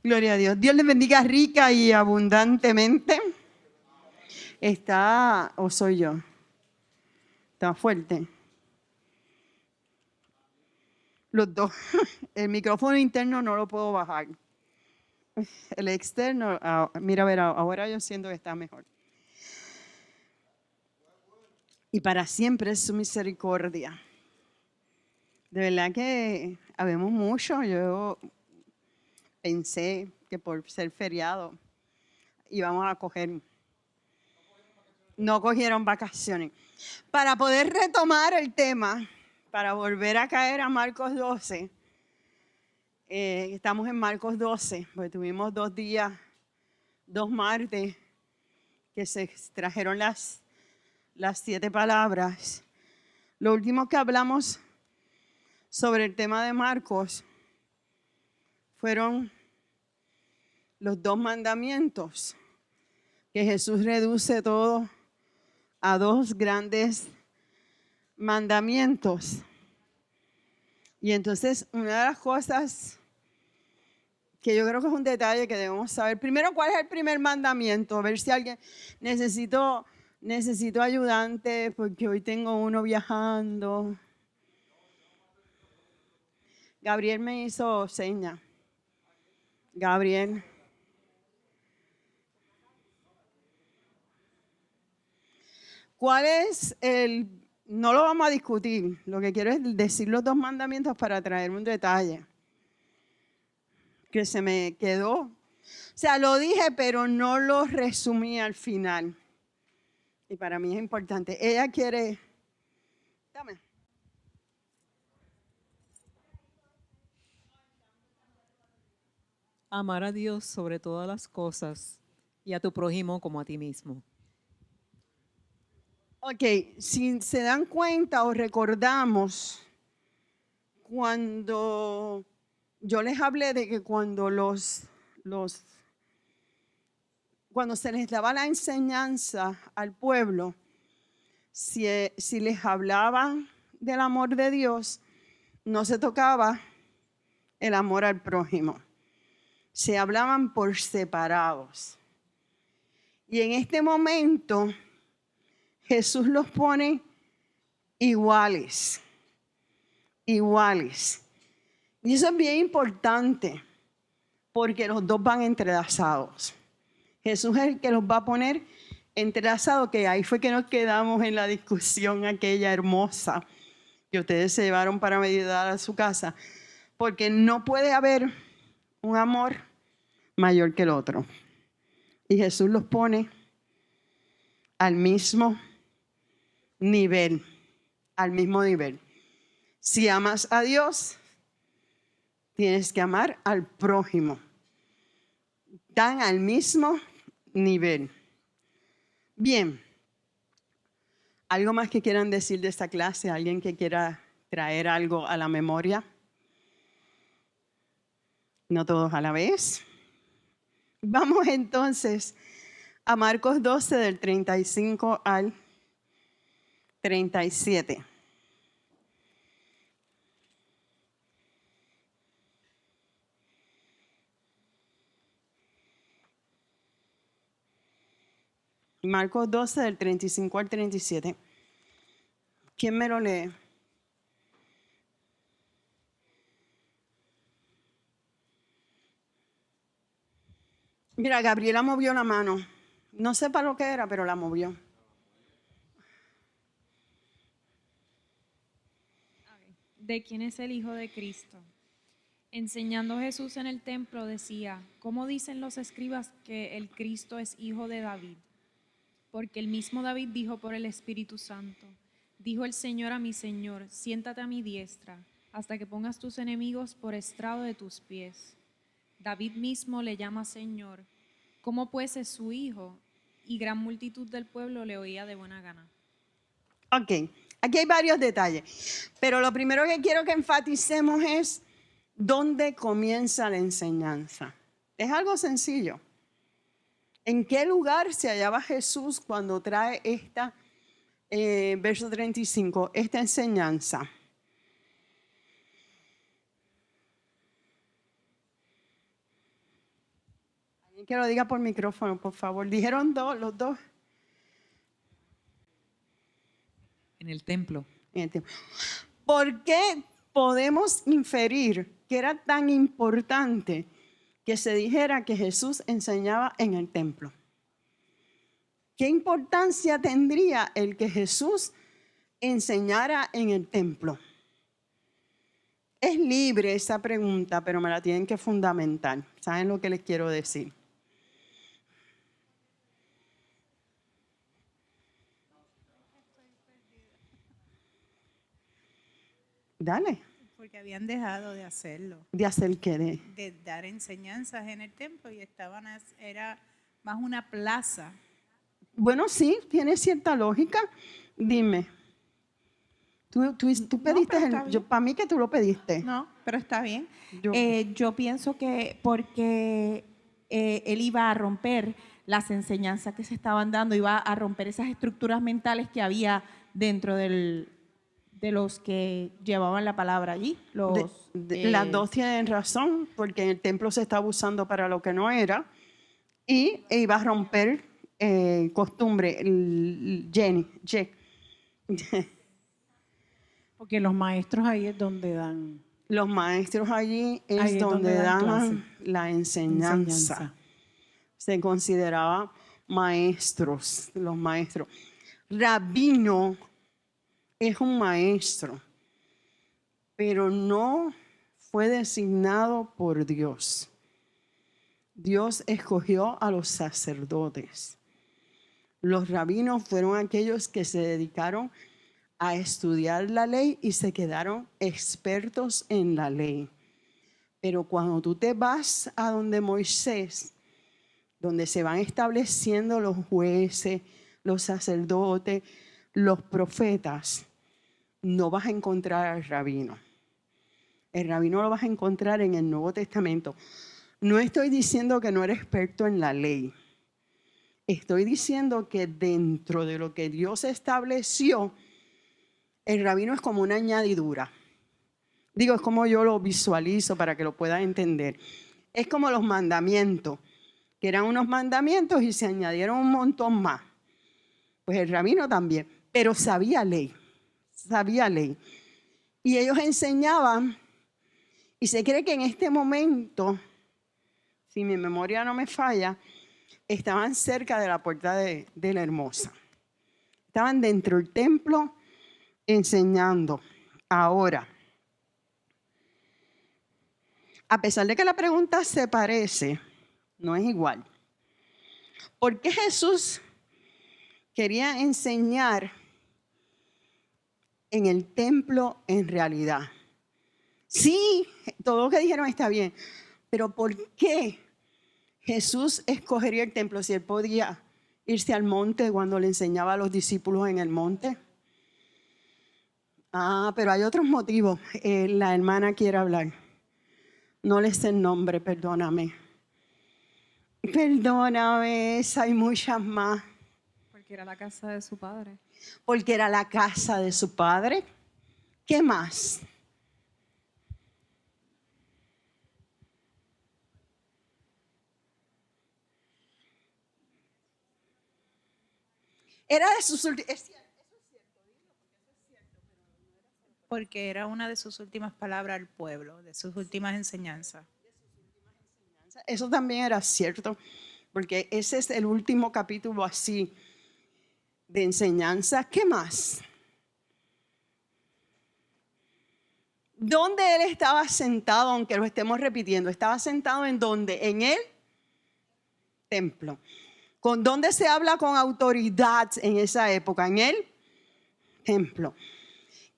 Gloria a Dios. Dios les bendiga rica y abundantemente. ¿Está o soy yo? Está fuerte. Los dos. El micrófono interno no lo puedo bajar. El externo, mira, a ver, ahora yo siento que está mejor. Y para siempre es su misericordia. De verdad que habemos mucho. Yo pensé que por ser feriado íbamos a coger. No cogieron vacaciones. Para poder retomar el tema, para volver a caer a Marcos 12, estamos en Marcos 12, porque tuvimos 2 días, 2 martes, que se extrajeron las 7 palabras. Lo último que hablamos sobre el tema de Marcos fueron los 2 mandamientos, que Jesús reduce todo a 2 grandes mandamientos. Y entonces una de las cosas que yo creo que es un detalle que debemos saber, primero, ¿cuál es el primer mandamiento? A ver si alguien, necesito ayudante porque hoy tengo uno viajando. Gabriel me hizo seña. Gabriel. ¿Cuál es el...? No lo vamos a discutir. Lo que quiero es decir los 2 mandamientos para traer un detalle que se me quedó. O sea, lo dije, pero no lo resumí al final. Y para mí es importante. Ella quiere... Dame. Amar a Dios sobre todas las cosas y a tu prójimo como a ti mismo. Ok, si se dan cuenta o recordamos, cuando yo les hablé de que cuando cuando se les daba la enseñanza al pueblo, si les hablaba del amor de Dios, no se tocaba el amor al prójimo. Se hablaban por separados. Y en este momento Jesús los pone iguales. Iguales. Y eso es bien importante porque los 2 van entrelazados. Jesús es el que los va a poner entrelazados, que ahí fue que nos quedamos en la discusión aquella hermosa que ustedes se llevaron para meditar a su casa. Porque no puede haber un amor mayor que el otro. Y Jesús los pone al mismo nivel, al mismo nivel. Si amas a Dios, tienes que amar al prójimo. Están al mismo nivel. Bien, ¿algo más que quieran decir de esta clase? ¿Alguien que quiera traer algo a la memoria? No todos a la vez. Vamos entonces a Marcos 12 del 35 al 37. Marcos 12 del 35 al 37. ¿Quién me lo lee? Mira, Gabriela movió la mano. No sé para lo que era, pero la movió. ¿De quién es el Hijo de Cristo? Enseñando Jesús en el templo decía, ¿cómo dicen los escribas que el Cristo es hijo de David? Porque el mismo David dijo por el Espíritu Santo, dijo el Señor a mi Señor, siéntate a mi diestra, hasta que pongas tus enemigos por estrado de tus pies. David mismo le llama Señor. ¿Cómo pues es su hijo? Y gran multitud del pueblo le oía de buena gana. Ok, aquí hay varios detalles, pero lo primero que quiero que enfaticemos es dónde comienza la enseñanza. Es algo sencillo. ¿En qué lugar se hallaba Jesús cuando trae verso 35, esta enseñanza? Que lo diga por micrófono, por favor. Dijeron los dos. En el templo. ¿Por qué podemos inferir que era tan importante que se dijera que Jesús enseñaba en el templo? ¿Qué importancia tendría el que Jesús enseñara en el templo? Es libre esa pregunta, pero me la tienen que fundamentar. ¿Saben lo que les quiero decir? Dale. Porque habían dejado de hacerlo, ¿De hacer qué? de dar enseñanzas en el templo y era más una plaza. Bueno, sí, tiene cierta lógica. Dime. Tú pediste pero está bien. para mí que tú lo pediste. No, pero está bien. Yo- Yo pienso que porque él iba a romper las enseñanzas que se estaban dando, iba a romper esas estructuras mentales que había dentro de los que llevaban la palabra allí. Las dos tienen razón, porque en el templo se estaba usando para lo que no era y iba a romper costumbre. Porque los maestros ahí es donde dan Los maestros allí Ahí es es donde donde dan daban clase. la enseñanza. enseñanza. Se consideraba maestros, los maestros. Rabino es un maestro, pero no fue designado por Dios. Dios escogió a los sacerdotes. Los rabinos fueron aquellos que se dedicaron a estudiar la ley y se quedaron expertos en la ley. Pero cuando tú te vas a donde Moisés, donde se van estableciendo los jueces, los sacerdotes, los profetas, no vas a encontrar al rabino. El rabino lo vas a encontrar en el Nuevo Testamento. No estoy diciendo que no eres experto en la ley. Estoy diciendo que dentro de lo que Dios estableció, el rabino es como una añadidura. Digo, es como yo lo visualizo para que lo puedan entender. Es como los mandamientos, que eran unos mandamientos y se añadieron un montón más. Pues el rabino también, pero sabía ley. Y ellos enseñaban, y se cree que en este momento, si mi memoria no me falla, estaban cerca de la puerta de la Hermosa. Estaban dentro del templo enseñando. Ahora, a pesar de que la pregunta se parece, no es igual. ¿Por qué Jesús quería enseñar en el templo en realidad? Sí, todo lo que dijeron está bien, pero ¿por qué Jesús escogería el templo si él podía irse al monte cuando le enseñaba a los discípulos en el monte? Pero hay otros motivos. La hermana quiere hablar. No le sé el nombre, perdóname. Perdóname, hay muchas más. Porque era la casa de su padre. Porque era la casa de su padre. ¿Qué más? Era de sus últimas. Porque era una de sus últimas palabras al pueblo, de sus últimas enseñanzas. Eso también era cierto, porque ese es el último capítulo así de enseñanza. ¿Qué más? ¿Dónde él estaba sentado, aunque lo estemos repitiendo? ¿Estaba sentado en dónde? En el templo. ¿Con dónde se habla con autoridad en esa época? En el templo.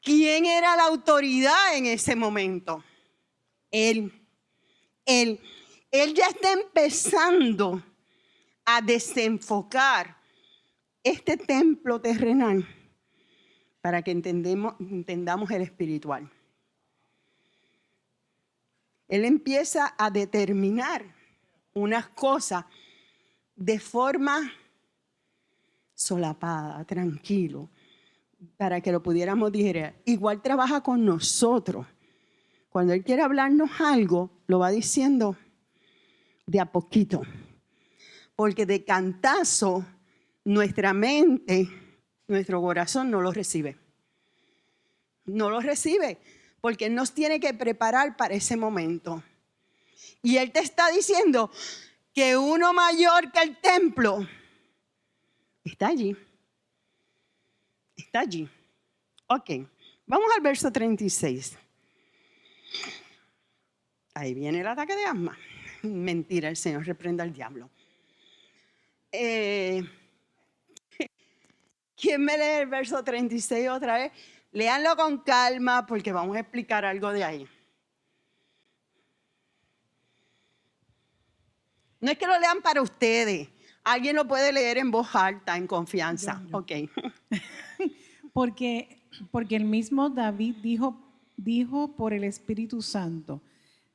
¿Quién era la autoridad en ese momento? Él ya está empezando a desenfocar este templo terrenal para que entendamos el espiritual. Él empieza a determinar unas cosas de forma solapada, tranquilo, para que lo pudiéramos digerir. Igual trabaja con nosotros. Cuando Él quiere hablarnos algo, lo va diciendo de a poquito. porque de cantazo nuestra mente, nuestro corazón no lo recibe. No lo recibe, porque Él nos tiene que preparar para ese momento. Y Él te está diciendo que uno mayor que el templo está allí. Está allí. Ok, vamos al verso 36. Ahí viene el ataque de asma. Mentira, el Señor reprenda al diablo. ¿Quién me lee el verso 36 otra vez? Léanlo con calma porque vamos a explicar algo de ahí. No es que lo lean para ustedes. Alguien lo puede leer en voz alta, en confianza. Yo. Ok. Porque el mismo David dijo por el Espíritu Santo,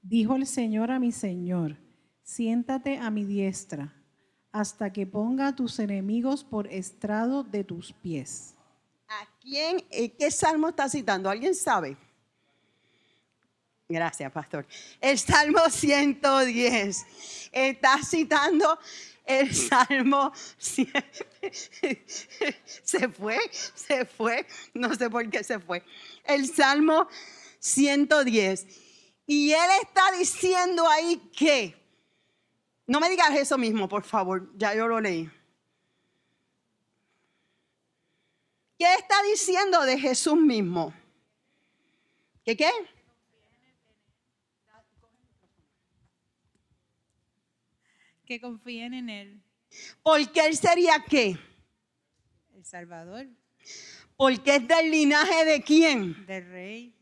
dijo el Señor a mi Señor, siéntate a mi diestra hasta que ponga a tus enemigos por estrado de tus pies. ¿A quién, qué salmo está citando? ¿Alguien sabe? Gracias, pastor. El Salmo 110. Está citando el Salmo 100. Se fue. No sé por qué se fue. El Salmo 110. Y él está diciendo ahí que, no me digas eso mismo, por favor, ya yo lo leí. ¿Qué está diciendo de Jesús mismo? ¿Qué qué? Que confíen en Él, Porque él sería ¿qué? el Salvador, Porque es del linaje de quién? del Rey,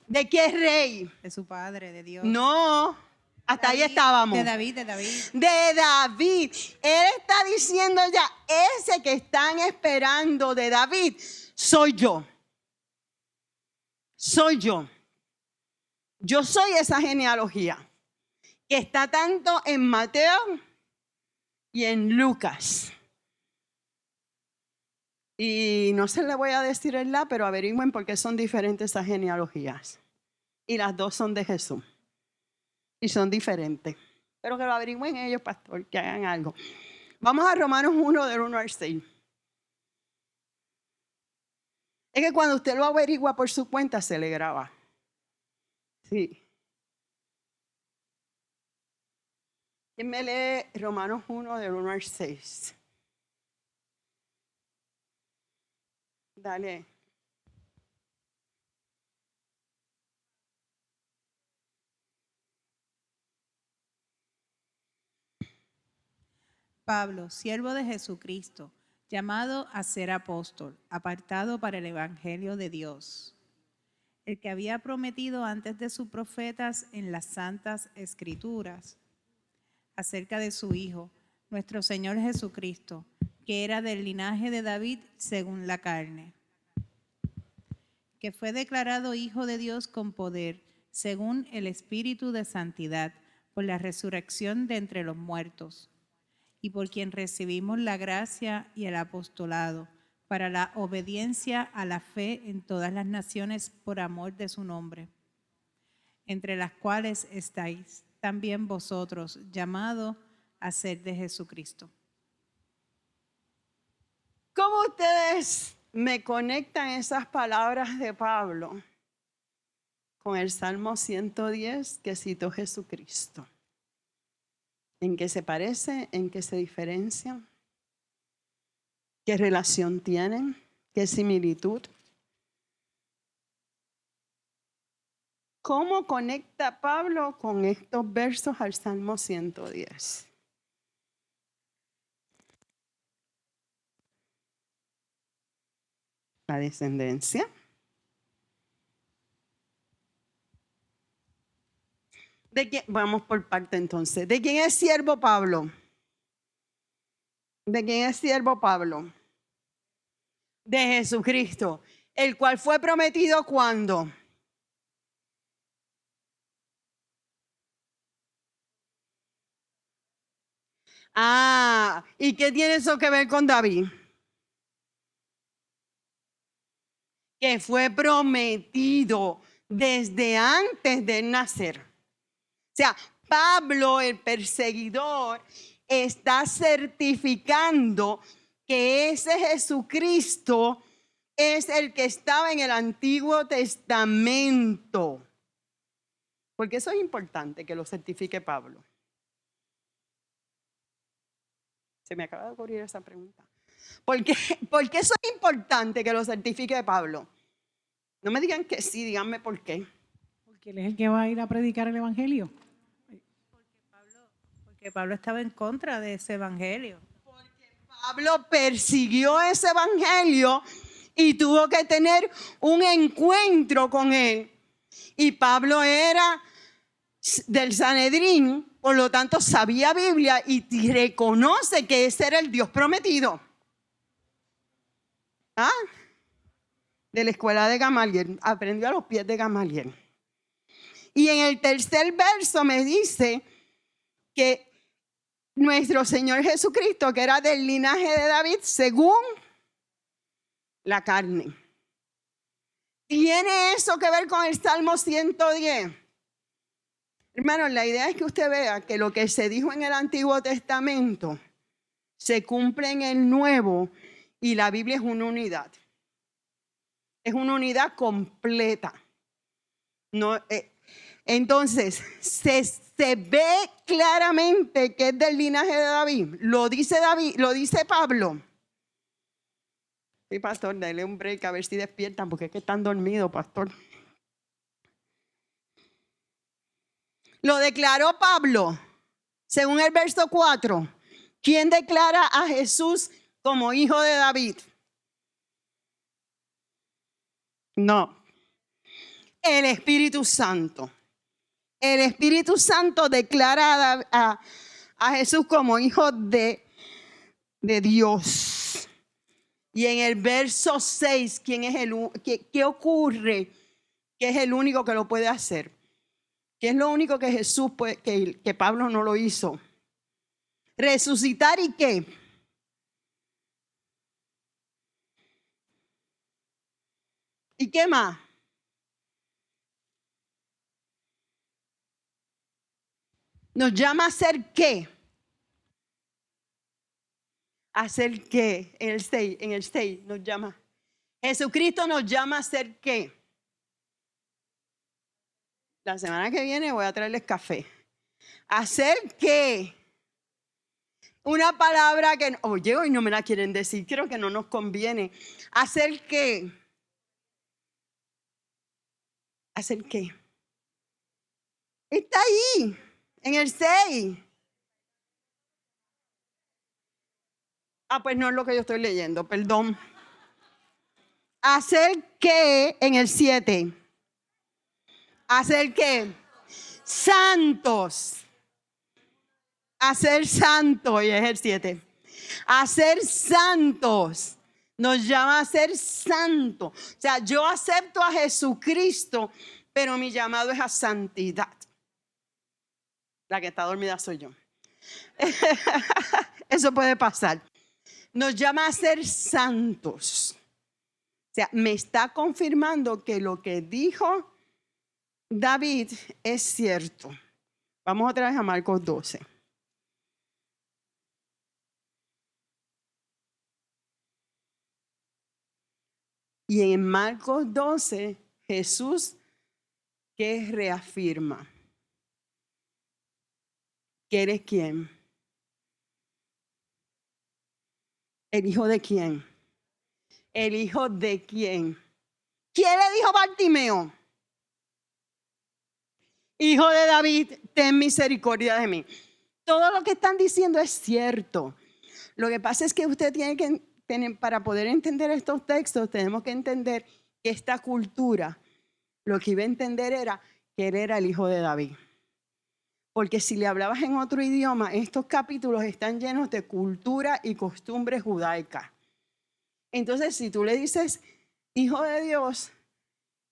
¿De qué rey? de su Padre, de Dios. No, hasta ahí David, estábamos. De David, de David. De David. Él está diciendo ya, ese que están esperando de David, soy yo. Soy yo. Yo soy esa genealogía que está tanto en Mateo y en Lucas. Y no se le voy a decir el la, pero averigüen por qué son diferentes esas genealogías. Y las dos son de Jesús. Y son diferentes. Pero que lo averigüen ellos, pastor, que hagan algo. Vamos a Romanos 1, del 1 al 6. Es que cuando usted lo averigua por su cuenta, se le graba. Sí. ¿Quién me lee Romanos 1, del 1 al 6? Dale. Pablo, siervo de Jesucristo, llamado a ser apóstol, apartado para el Evangelio de Dios, el que había prometido antes de sus profetas en las santas Escrituras, acerca de su Hijo, nuestro Señor Jesucristo, que era del linaje de David según la carne, que fue declarado Hijo de Dios con poder, según el Espíritu de Santidad, por la resurrección de entre los muertos, y por quien recibimos la gracia y el apostolado para la obediencia a la fe en todas las naciones por amor de su nombre, entre las cuales estáis también vosotros, llamados a ser de Jesucristo. ¿Cómo ustedes me conectan esas palabras de Pablo con el Salmo 110 que citó Jesucristo? ¿En qué se parece? ¿En qué se diferencian? ¿Qué relación tienen? ¿Qué similitud? ¿Cómo conecta Pablo con estos versos al Salmo 110? La descendencia. ¿De quién? Vamos por parte entonces. ¿De quién es siervo Pablo? ¿De quién es siervo Pablo? De Jesucristo, el cual fue prometido ¿cuándo? ¿Y qué tiene eso que ver con David? Que fue prometido desde antes de nacer. O sea, Pablo, el perseguidor, está certificando que ese Jesucristo es el que estaba en el Antiguo Testamento. Porque eso es importante que lo certifique Pablo. Se me acaba de ocurrir esa pregunta. ¿Por qué eso es importante que lo certifique Pablo? No me digan que sí, díganme por qué. Porque él es el que va a ir a predicar el evangelio. Porque Pablo estaba en contra de ese evangelio. Pablo persiguió ese evangelio y tuvo que tener un encuentro con él. Y Pablo era del Sanedrín, por lo tanto sabía Biblia y reconoce que ese era el Dios prometido. ¿Ah? De la escuela de Gamaliel, aprendió a los pies de Gamaliel. Y en el tercer verso me dice que nuestro Señor Jesucristo, que era del linaje de David, según la carne. ¿Tiene eso que ver con el Salmo 110? Hermanos, la idea es que usted vea que lo que se dijo en el Antiguo Testamento se cumple en el Nuevo y la Biblia es una unidad. Es una unidad completa. No, entonces, se ve claramente que es del linaje de David. Lo dice Pablo. Sí, pastor, dale un break a ver si despiertan, porque es que están dormidos, pastor. Lo declaró Pablo, según el verso 4. ¿Quién declara a Jesús como hijo de David? No, el Espíritu Santo. El Espíritu Santo declara a Jesús como hijo de Dios. Y en el verso 6, ¿qué ocurre? Que es el único que lo puede hacer. ¿Qué es lo único que Jesús que Pablo no lo hizo? Resucitar y ¿qué? ¿Y qué más? Nos llama a hacer qué. ¿Hacer qué? En el 6 nos llama. Jesucristo nos llama a hacer qué. La semana que viene voy a traerles café. ¿Hacer qué? Una palabra que, oye, hoy no me la quieren decir, creo que no nos conviene. ¿Hacer qué? ¿Hacer qué? Está ahí, en el 6. Pues no es lo que yo estoy leyendo, perdón. ¿Hacer qué en el 7? ¿Hacer qué? Santos. Hacer santo, y es el 7. Hacer santos. Nos llama a ser santo. O sea, yo acepto a Jesucristo, pero mi llamado es a santidad. La que está dormida soy yo. Eso puede pasar. Nos llama a ser santos. O sea, me está confirmando que lo que dijo David es cierto. Vamos otra vez a Marcos 12. Y en Marcos 12, Jesús, ¿qué reafirma? ¿Que eres quién? ¿El hijo de quién? ¿El hijo de quién? ¿Quién le dijo Bartimeo? Hijo de David, ten misericordia de mí. Todo lo que están diciendo es cierto. Lo que pasa es que usted tiene que tener, para poder entender estos textos, tenemos que entender que esta cultura, lo que iba a entender era que él era el hijo de David. Porque si le hablabas en otro idioma, estos capítulos están llenos de cultura y costumbres judaicas. Entonces, si tú le dices hijo de Dios,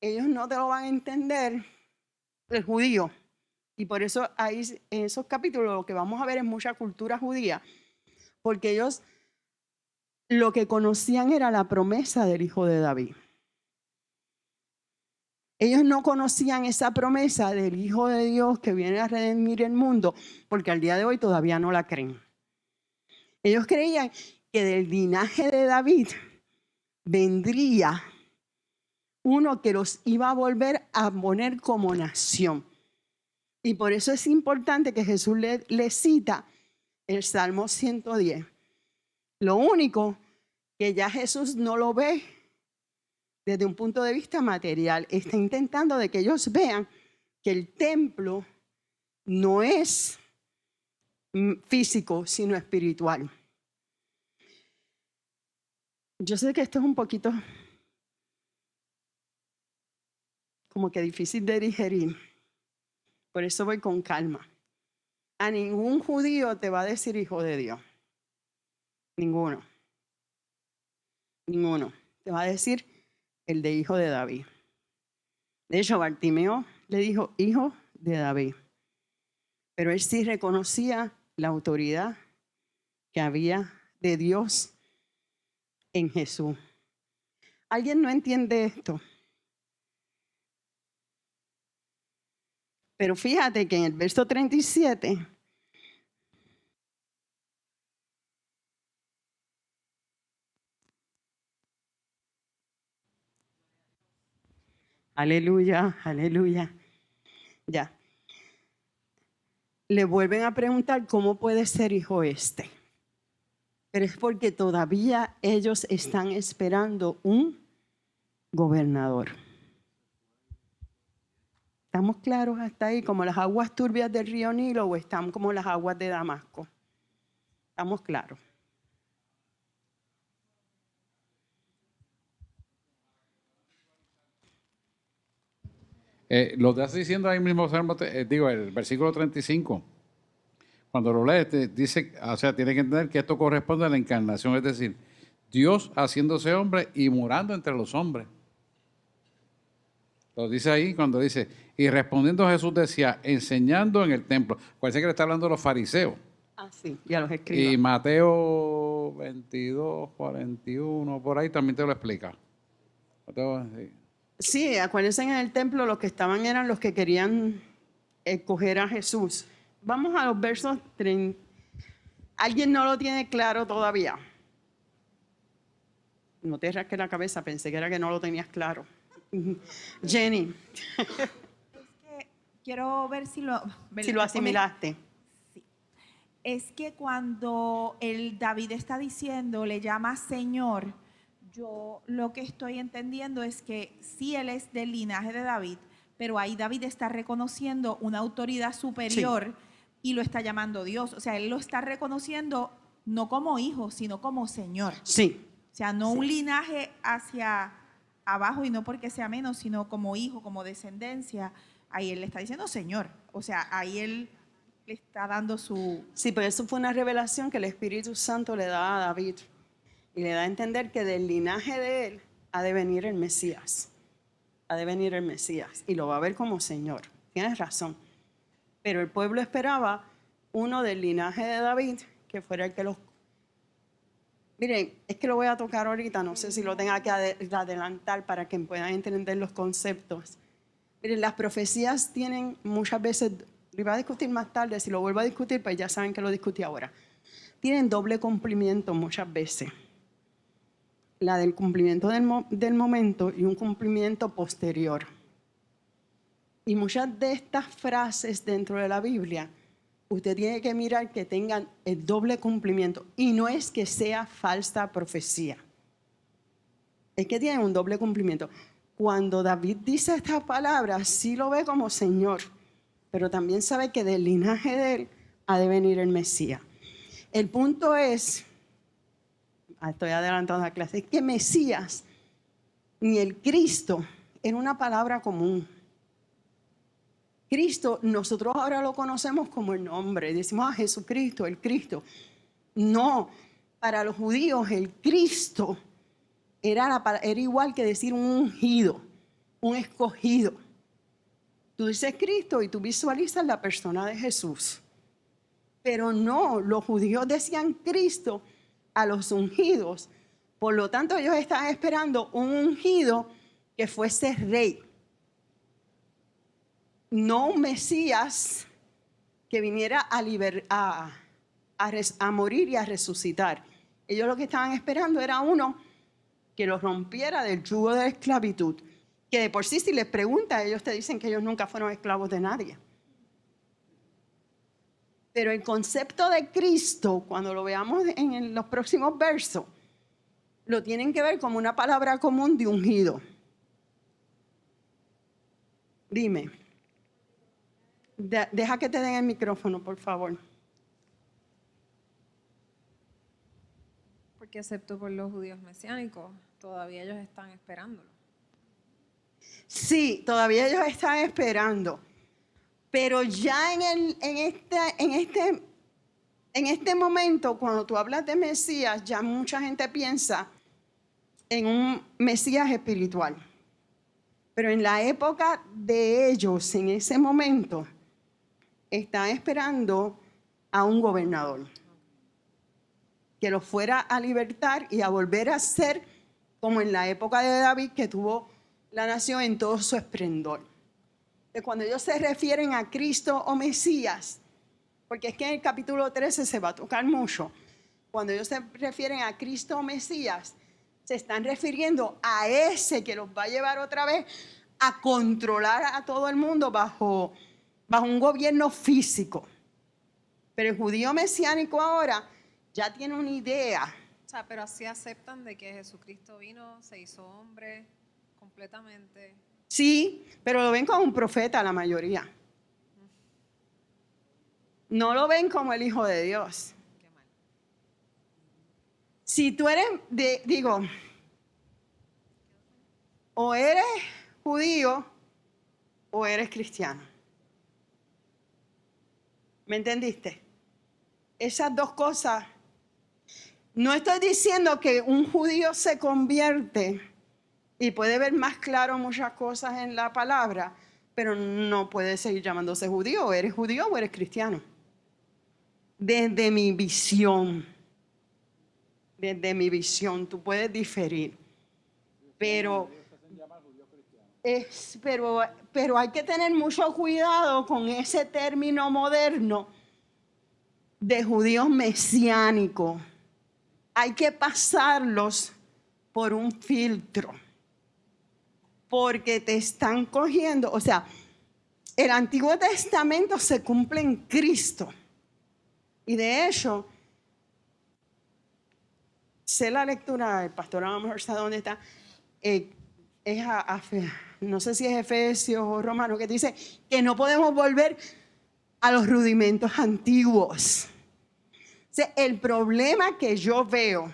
ellos no te lo van a entender, el judío. Y por eso ahí en esos capítulos lo que vamos a ver es mucha cultura judía, porque ellos lo que conocían era la promesa del hijo de David. Ellos no conocían esa promesa del Hijo de Dios que viene a redimir el mundo, porque al día de hoy todavía no la creen. Ellos creían que del linaje de David vendría uno que los iba a volver a poner como nación. Y por eso es importante que Jesús le cita el Salmo 110. Lo único que ya Jesús no lo ve desde un punto de vista material. Está intentando de que ellos vean que el templo no es físico, sino espiritual. Yo sé que esto es un poquito como que difícil de digerir. Por eso voy con calma. A ningún judío te va a decir hijo de Dios. Ninguno. Ninguno. Te va a decir el de hijo de David. De hecho, Bartimeo le dijo hijo de David. Pero él sí reconocía la autoridad que había de Dios en Jesús. ¿Alguien no entiende esto? Pero fíjate que en el verso 37, aleluya, aleluya, ya. Le vuelven a preguntar cómo puede ser hijo este. Pero es porque todavía ellos están esperando un gobernador. ¿Estamos claros hasta ahí? ¿Como las aguas turbias del río Nilo o están como las aguas de Damasco? ¿Estamos claros? Lo estás diciendo ahí mismo, el versículo 35. Cuando lo lees, te dice, o sea, tienes que entender que esto corresponde a la encarnación, es decir, Dios haciéndose hombre y morando entre los hombres. Lo dice ahí cuando dice, y respondiendo Jesús decía, enseñando en el templo. Parece que le está hablando a los fariseos. Ah, sí, ya los escribo. Y Mateo 22, 41, por ahí también te lo explica. Mateo, sí. Sí, acuérdense, en el templo los que estaban eran los que querían escoger a Jesús. Vamos a los versos 30. ¿Alguien no lo tiene claro todavía? No te rasques la cabeza, pensé que era que no lo tenías claro. Jenny, Quiero ver si lo asimilaste. Es que cuando el David está diciendo, le llama Señor, yo lo que estoy entendiendo es que sí, él es del linaje de David, pero ahí David está reconociendo una autoridad superior y lo está llamando Dios. O sea, él lo está reconociendo no como hijo, sino como Señor. Sí. O sea, no un linaje hacia abajo y no porque sea menos, sino como hijo, como descendencia. Ahí él le está diciendo Señor. O sea, ahí él le está dando su... Sí, pero eso fue una revelación que el Espíritu Santo le da a David. Y le da a entender que del linaje de él ha de venir el Mesías. Ha de venir el Mesías. Y lo va a ver como Señor. Tienes razón. Pero el pueblo esperaba uno del linaje de David que fuera el que los... Miren, es que lo voy a tocar ahorita. No sé si lo tenga que adelantar para que puedan entender los conceptos. Miren, las profecías tienen muchas veces... Lo iba a discutir más tarde. Si lo vuelvo a discutir, pues ya saben que lo discutí ahora. Tienen doble cumplimiento muchas veces. La del cumplimiento del momento y un cumplimiento posterior. Y muchas de estas frases dentro de la Biblia, usted tiene que mirar que tengan el doble cumplimiento. Y no es que sea falsa profecía. Es que tienen un doble cumplimiento. Cuando David dice estas palabras, sí lo ve como Señor, pero también sabe que del linaje de él ha de venir el Mesías. El punto es... Estoy adelantando la clase. Es que Mesías ni el Cristo era una palabra común. Cristo, nosotros ahora lo conocemos como el nombre. Decimos a Jesucristo, el Cristo. No, para los judíos el Cristo era igual que decir un ungido, un escogido. Tú dices Cristo y tú visualizas la persona de Jesús. Pero no, los judíos decían Cristo a los ungidos. Por lo tanto, ellos estaban esperando un ungido que fuese rey. No un Mesías que viniera a a morir y a resucitar. Ellos lo que estaban esperando era uno que los rompiera del yugo de la esclavitud. Que de por sí, si les preguntas, ellos te dicen que ellos nunca fueron esclavos de nadie. Pero el concepto de Cristo, cuando lo veamos en los próximos versos, lo tienen que ver como una palabra común de ungido. Dime. Deja que te den el micrófono, por favor. Porque excepto por los judíos mesiánicos, todavía ellos están esperándolo. Sí, todavía ellos están esperando. Pero ya en este momento, cuando tú hablas de Mesías, ya mucha gente piensa en un Mesías espiritual. Pero en la época de ellos, en ese momento, están esperando a un gobernador que los fuera a libertar y a volver a ser como en la época de David, que tuvo la nación en todo su esplendor. Cuando ellos se refieren a Cristo o Mesías, porque es que en el capítulo 13 se va a tocar mucho, cuando ellos se refieren a Cristo o Mesías, se están refiriendo a ese que los va a llevar otra vez a controlar a todo el mundo bajo un gobierno físico. Pero el judío mesiánico ahora ya tiene una idea. O sea, pero así aceptan de que Jesucristo vino, se hizo hombre completamente. Sí, pero lo ven como un profeta la mayoría. No lo ven como el Hijo de Dios. Qué mal. Si tú eres, o eres judío o eres cristiano. ¿Me entendiste? Esas dos cosas. No estoy diciendo que un judío se convierte y puede ver más claro muchas cosas en la palabra, pero no puede seguir llamándose judío. O eres cristiano. Desde mi visión, tú puedes diferir. Pero hay que tener mucho cuidado con ese término moderno de judíos mesiánicos. Hay que pasarlos por un filtro, porque te están cogiendo. O sea, el Antiguo Testamento se cumple en Cristo. Y de hecho, sé la lectura, el pastor a lo mejor sabe dónde está, no sé si es Efesios o Romanos, que dice que no podemos volver a los rudimentos antiguos. O sea, el problema que yo veo,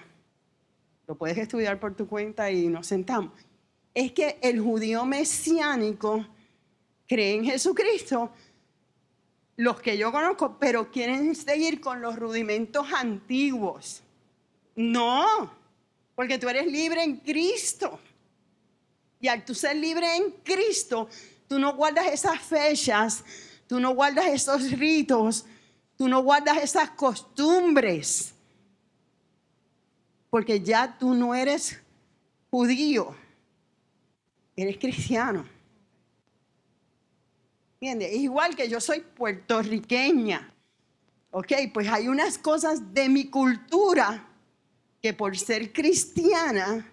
lo puedes estudiar por tu cuenta y nos sentamos, es que el judío mesiánico cree en Jesucristo, los que yo conozco, pero quieren seguir con los rudimentos antiguos. No, porque tú eres libre en Cristo. Y al tú ser libre en Cristo, tú no guardas esas fechas, tú no guardas esos ritos, tú no guardas esas costumbres. Porque ya tú no eres judío, eres cristiano. ¿Entiendes? Es igual que yo soy puertorriqueña. Ok, pues hay unas cosas de mi cultura que por ser cristiana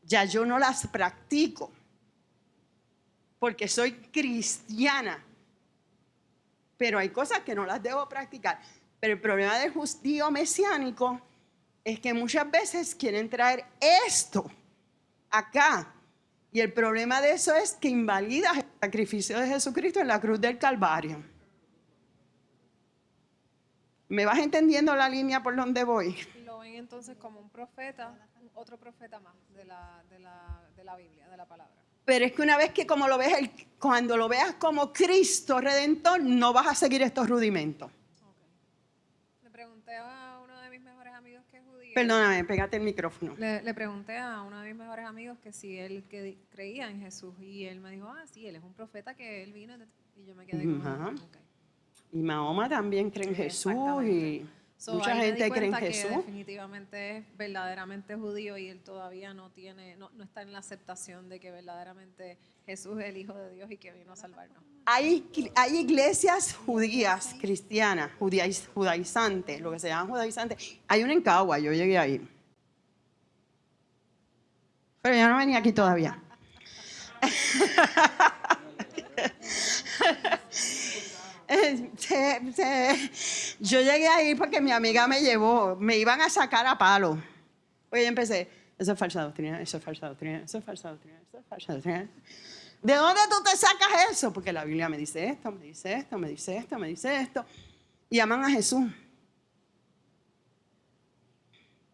ya yo no las practico. Porque soy cristiana. Pero hay cosas que no las debo practicar. Pero el problema del judío mesiánico es que muchas veces quieren traer esto acá. Y el problema de eso es que invalida el sacrificio de Jesucristo en la cruz del Calvario. ¿Me vas entendiendo la línea por donde voy? Lo ven entonces como un profeta, otro profeta más de la Biblia, de la palabra. Pero es que una vez que como lo ves, cuando lo veas como Cristo Redentor, no vas a seguir estos rudimentos. Okay. Le pregunté a uno de mis mejores amigos que es judío. Perdóname, pégate el micrófono. Le pregunté a uno de mis mejores amigos que si él creía en Jesús y él me dijo, sí, él es un profeta que él vino y yo me quedé como, Ajá. okay. Y Mahoma también cree en Jesús. Y Mucha ahí me di gente cree en cuenta que Jesús. definitivamente es verdaderamente judío y él todavía no está en la aceptación de que verdaderamente Jesús es el Hijo de Dios y que vino a salvarnos. Hay iglesias judías, cristianas, judaizantes, lo que se llaman judaizantes. Hay una en Cagua, yo llegué ahí. Pero yo no venía aquí todavía. Yo llegué ahí porque mi amiga me llevó, me iban a sacar a palo. Oye, yo empecé, eso es falsa doctrina, eso es falsa doctrina, eso es falsa doctrina, eso es falsa doctrina. ¿De dónde tú te sacas eso? Porque la Biblia me dice esto, me dice esto, me dice esto, me dice esto. Y aman a Jesús.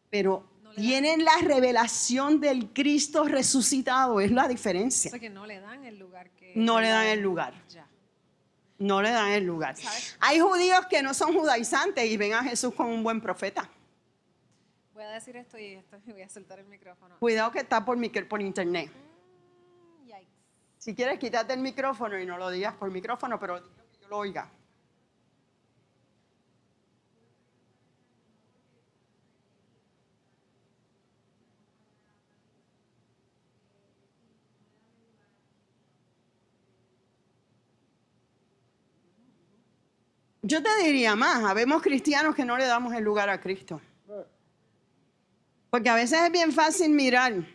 Pero tienen la revelación del Cristo resucitado, es la diferencia. O sea que no le dan el lugar que... No le dan el lugar. Ya. No le dan el lugar. ¿Sabes? Hay judíos que no son judaizantes y ven a Jesús como un buen profeta. Voy a decir esto y voy a soltar el micrófono. Cuidado que está por internet. Yikes. Si quieres, quítate el micrófono y no lo digas por micrófono, pero dilo que yo lo oiga. Yo te diría más, habemos cristianos que no le damos el lugar a Cristo. Porque a veces es bien fácil mirar,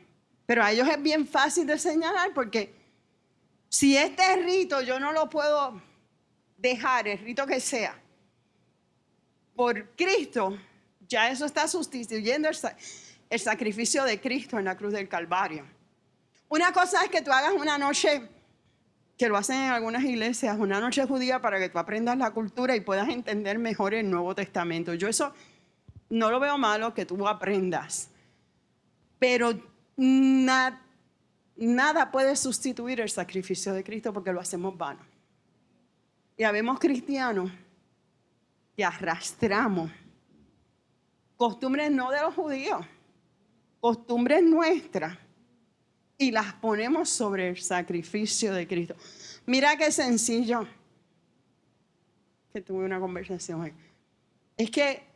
pero a ellos es bien fácil de señalar porque si este rito yo no lo puedo dejar, el rito que sea, por Cristo, ya eso está sustituyendo el sacrificio de Cristo en la cruz del Calvario. Una cosa es que tú hagas una noche, que lo hacen en algunas iglesias, una noche judía para que tú aprendas la cultura y puedas entender mejor el Nuevo Testamento. Yo eso no lo veo malo que tú aprendas, pero nada puede sustituir el sacrificio de Cristo porque lo hacemos vano. Y habemos cristianos que arrastramos costumbres no de los judíos, costumbres nuestras, y las ponemos sobre el sacrificio de Cristo. Mira qué sencillo que tuve una conversación hoy. Es que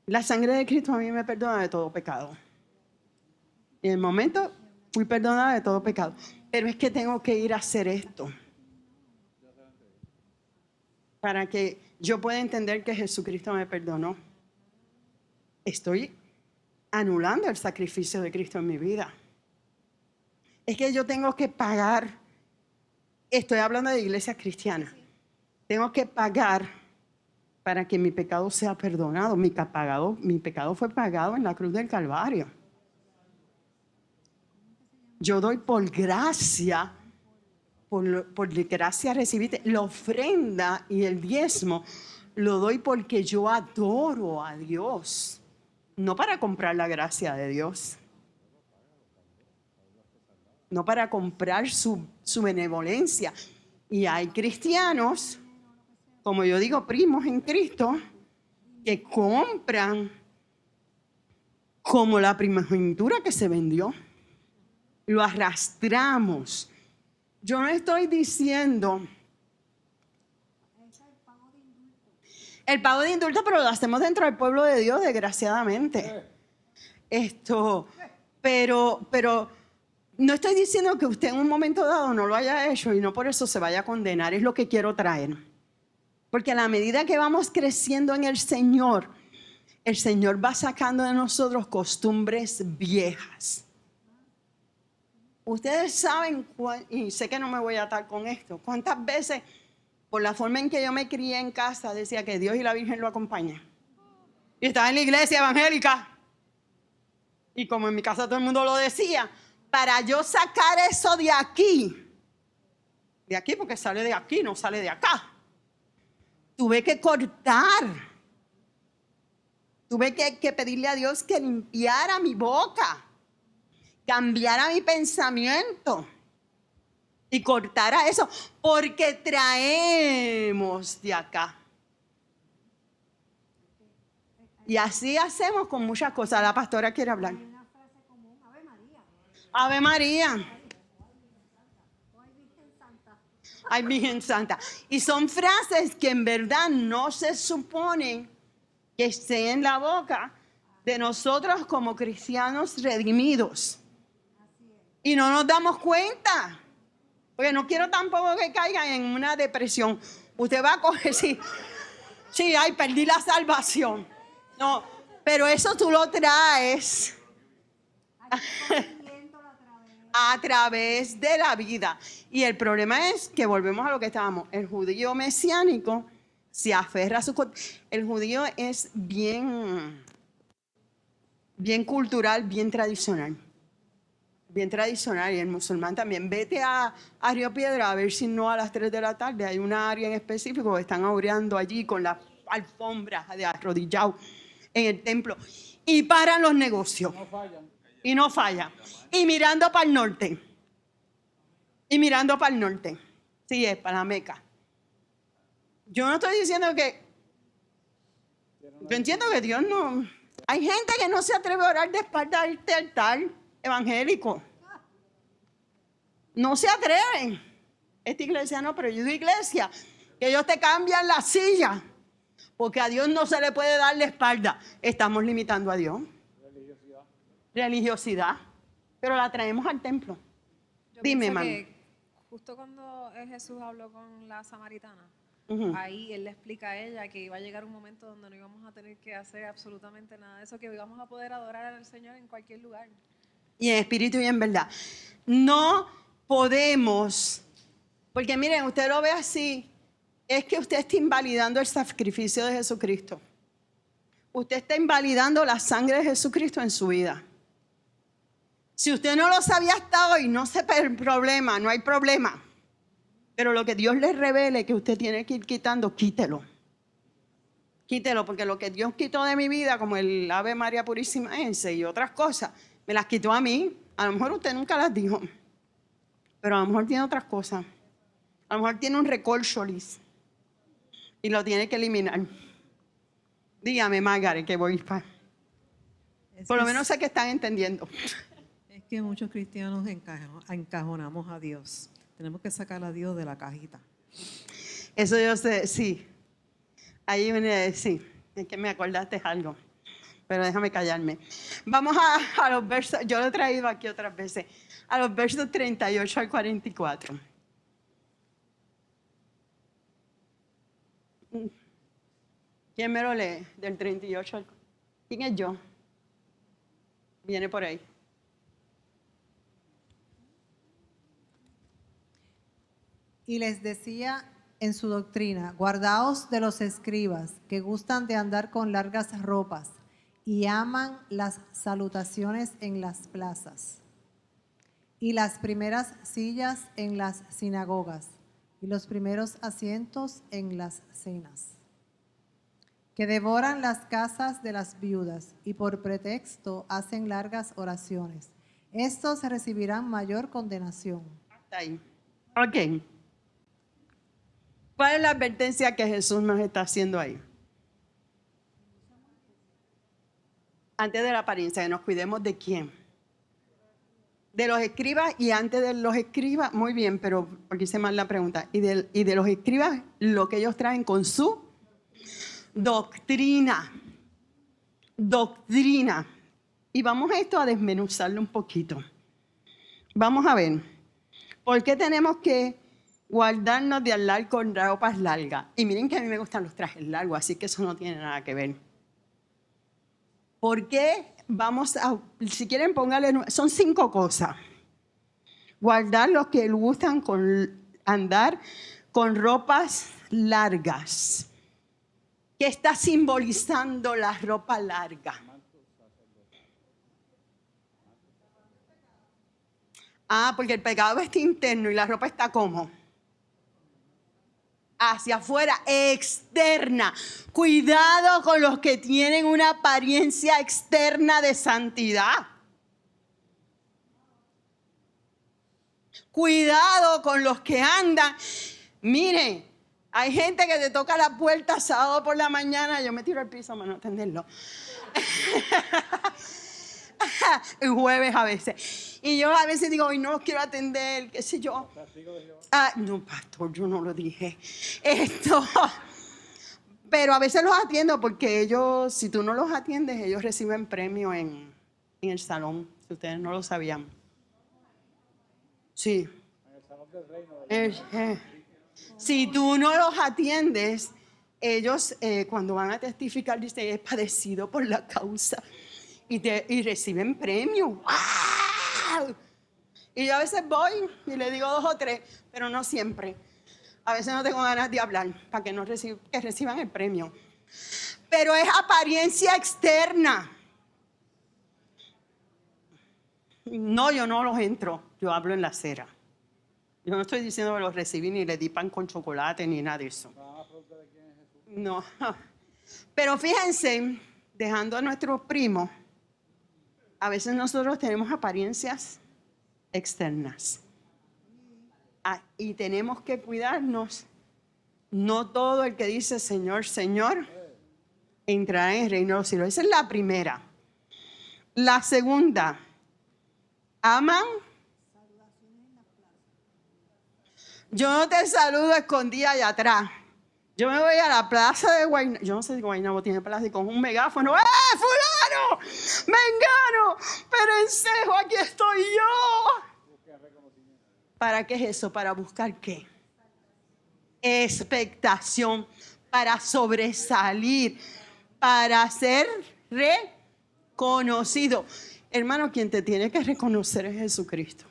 la sangre de Cristo a mí me perdona de todo pecado. Y en el momento fui perdonada de todo pecado. Pero es que tengo que ir a hacer esto para que yo pueda entender que Jesucristo me perdonó. Estoy anulando el sacrificio de Cristo en mi vida. Es que yo tengo que pagar, estoy hablando de iglesias cristianas, tengo que pagar para que mi pecado sea perdonado. Mi pecado fue pagado en la cruz del Calvario. Yo doy por gracia, por gracia recibiste. La ofrenda y el diezmo lo doy porque yo adoro a Dios, no para comprar la gracia de Dios. No para comprar su benevolencia. Y hay cristianos, como yo digo, primos en Cristo, que compran como la primogenitura que se vendió. Lo arrastramos. Yo no estoy diciendo el pago de indulto, pero lo hacemos dentro del pueblo de Dios, desgraciadamente. Pero no estoy diciendo que usted en un momento dado no lo haya hecho y no por eso se vaya a condenar. Es lo que quiero traer. Porque a la medida que vamos creciendo en el Señor va sacando de nosotros costumbres viejas. Ustedes saben, y sé que no me voy a atar con esto, cuántas veces, por la forma en que yo me crié en casa, decía que Dios y la Virgen lo acompañan. Y estaba en la iglesia evangélica. Y como en mi casa todo el mundo lo decía, para yo sacar eso de aquí porque sale de aquí, no sale de acá, tuve que cortar. Tuve que pedirle a Dios que limpiara mi boca, cambiara mi pensamiento y cortara eso, porque traemos de acá. Y así hacemos con muchas cosas. La pastora quiere hablar. Ave María. Ay, Virgen Santa. Y son frases que en verdad no se suponen que esté en la boca de nosotros como cristianos redimidos. Y no nos damos cuenta. Porque no quiero tampoco que caigan en una depresión. Usted va a coger, sí, ay, perdí la salvación. No, pero eso tú lo traes a través de la vida. Y el problema es que volvemos a lo que estábamos. El judío mesiánico se aferra a su... El judío es bien cultural, bien tradicional. Bien tradicional, y el musulmán también. Vete a Río Piedra a ver si no a las 3 de la tarde hay una área en específico que están aureando allí con las alfombras de arrodillado en el templo. Y paran los negocios. No fallan. Y no fallan. Y mirando para el norte. Sí, es para la Meca. Yo no estoy diciendo que... Yo entiendo que Dios no... Hay gente que no se atreve a orar de espalda a este altar evangélico. No se atreven. Esta iglesia no, pero yo digo iglesia, que ellos te cambian la silla, porque a Dios no se le puede dar la espalda. Estamos limitando a Dios. Religiosidad. Pero la traemos al templo. Yo Dime, pienso mami. que justo cuando Jesús habló con la samaritana, Ujú. ahí él le explica a ella que iba a llegar un momento donde no íbamos a tener que hacer absolutamente nada de eso, que íbamos a poder adorar al Señor en cualquier lugar. Y en espíritu y en verdad. No podemos, porque miren, usted lo ve así, es que usted está invalidando el sacrificio de Jesucristo. Usted está invalidando la sangre de Jesucristo en su vida. Si usted no lo sabía hasta hoy, no se problema, no hay problema. Pero lo que Dios le revele que usted tiene que ir quitando, quítelo. Quítelo, porque lo que Dios quitó de mi vida, como el Ave María Purísima Ese y otras cosas, me las quitó a mí. A lo mejor usted nunca las dijo, pero a lo mejor tiene otras cosas. A lo mejor tiene un recorcholis y lo tiene que eliminar. Dígame, Margaret, que voy para... Por lo menos sé que están entendiendo. Es que muchos cristianos encajonamos a Dios. Tenemos que sacar a Dios de la cajita. Eso yo sé, sí. Ahí viene, sí. Es que me acordaste algo. Pero déjame callarme. Vamos a los versos, yo lo he traído aquí otras veces, a los versos 38 al 44. ¿Quién me lo lee? Del 38 al... ¿Quién es yo? Viene por ahí. Y les decía en su doctrina, guardaos de los escribas que gustan de andar con largas ropas y aman las salutaciones en las plazas y las primeras sillas en las sinagogas y los primeros asientos en las cenas, que devoran las casas de las viudas y por pretexto hacen largas oraciones. Estos recibirán mayor condenación. Hasta ahí. Ok. ¿Cuál es la advertencia que Jesús nos está haciendo ahí? Antes de la apariencia, que nos cuidemos de quién. De los escribas, y antes de los escribas, muy bien, pero porque hice mal la pregunta, y de los escribas, lo que ellos traen con su doctrina. Doctrina. Y vamos a esto a desmenuzarlo un poquito. Vamos a ver, ¿por qué tenemos que guardarnos de andar con ropas largas? Y miren que a mí me gustan los trajes largos, así que eso no tiene nada que ver. ¿Por qué vamos a, si quieren pónganle, son 5 cosas. Guardar los que les gustan con andar con ropas largas. ¿Qué está simbolizando la ropa larga? Porque el pecado está interno y la ropa está ¿cómo? Hacia afuera, externa. Cuidado con los que tienen una apariencia externa de santidad. Cuidado con los que andan. Miren, hay gente que te toca la puerta sábado por la mañana. Yo me tiro al piso para no atenderlo. El jueves a veces. Y yo a veces digo, hoy no los quiero atender, qué sé yo. No, pastor, yo no lo dije. Pero a veces los atiendo porque ellos, si tú no los atiendes, ellos reciben premio en el salón, si ustedes no lo sabían. Sí. Si tú no los atiendes, ellos cuando van a testificar dicen, es padecido por la causa y reciben premio. ¡Wow! Y yo a veces voy y le digo 2 o 3, pero no siempre. A veces no tengo ganas de hablar para que que reciban el premio. Pero es apariencia externa. No, yo no los entro, yo hablo en la acera. Yo no estoy diciendo que los recibí ni le di pan con chocolate ni nada de eso. No. Pero fíjense, dejando a nuestros primos, a veces nosotros tenemos apariencias externas. Y tenemos que cuidarnos. No todo el que dice Señor, Señor, entrará en el reino de los cielos. Esa es la primera. La segunda, aman. Yo no te saludo escondida allá atrás. Yo me voy a la plaza de Guaynabo. Yo no sé si Guaynabo tiene plaza y con un megáfono. ¡Fulano! ¡Mengano! ¡Perencejo! ¡Aquí estoy yo! ¿Para qué es eso? ¿Para buscar qué? Expectación. Para sobresalir. Para ser reconocido. Hermano, quien te tiene que reconocer es Jesucristo.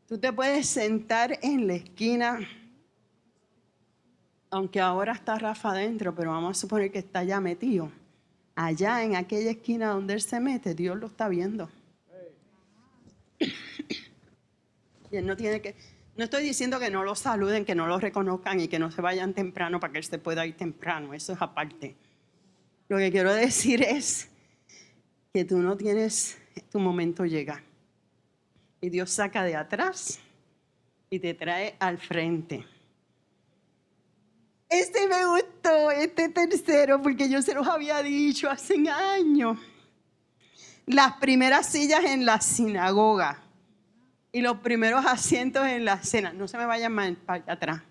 Tú te puedes sentar en la esquina, aunque ahora está Rafa adentro, pero vamos a suponer que está ya metido. Allá en aquella esquina donde él se mete, Dios lo está viendo. Y él no tiene que... No estoy diciendo que no lo saluden, que no lo reconozcan y que no se vayan temprano para que él se pueda ir temprano. Eso es aparte. Lo que quiero decir es que tú no tienes... Tu momento llega. Y Dios saca de atrás y te trae al frente. Este me gustó, este tercero, porque yo se los había dicho hace años. Las primeras sillas en la sinagoga y los primeros asientos en la cena. No se me vayan mal para allá atrás.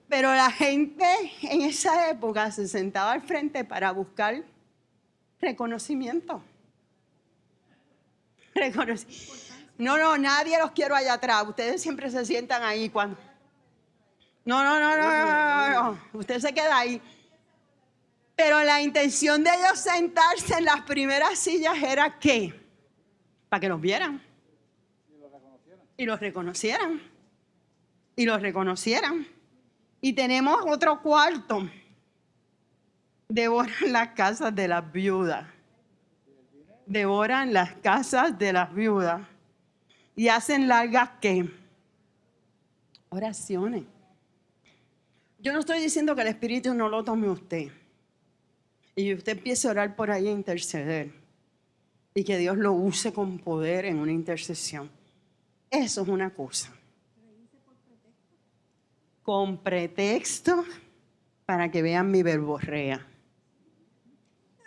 Pero la gente en esa época se sentaba al frente para buscar reconocimiento. No, nadie los quiero allá atrás. Ustedes siempre se sientan ahí cuando... No. Usted se queda ahí. Pero la intención de ellos sentarse en las primeras sillas era ¿qué? Para que los vieran. Y los reconocieran. Y tenemos otro cuarto. Devoran las casas de las viudas. Devoran las casas de las viudas. Y hacen largas ¿qué? Oraciones. Yo no estoy diciendo que el Espíritu no lo tome usted. Y usted empiece a orar por ahí e interceder. Y que Dios lo use con poder en una intercesión. Eso es una cosa. Con pretexto para que vean mi verborrea.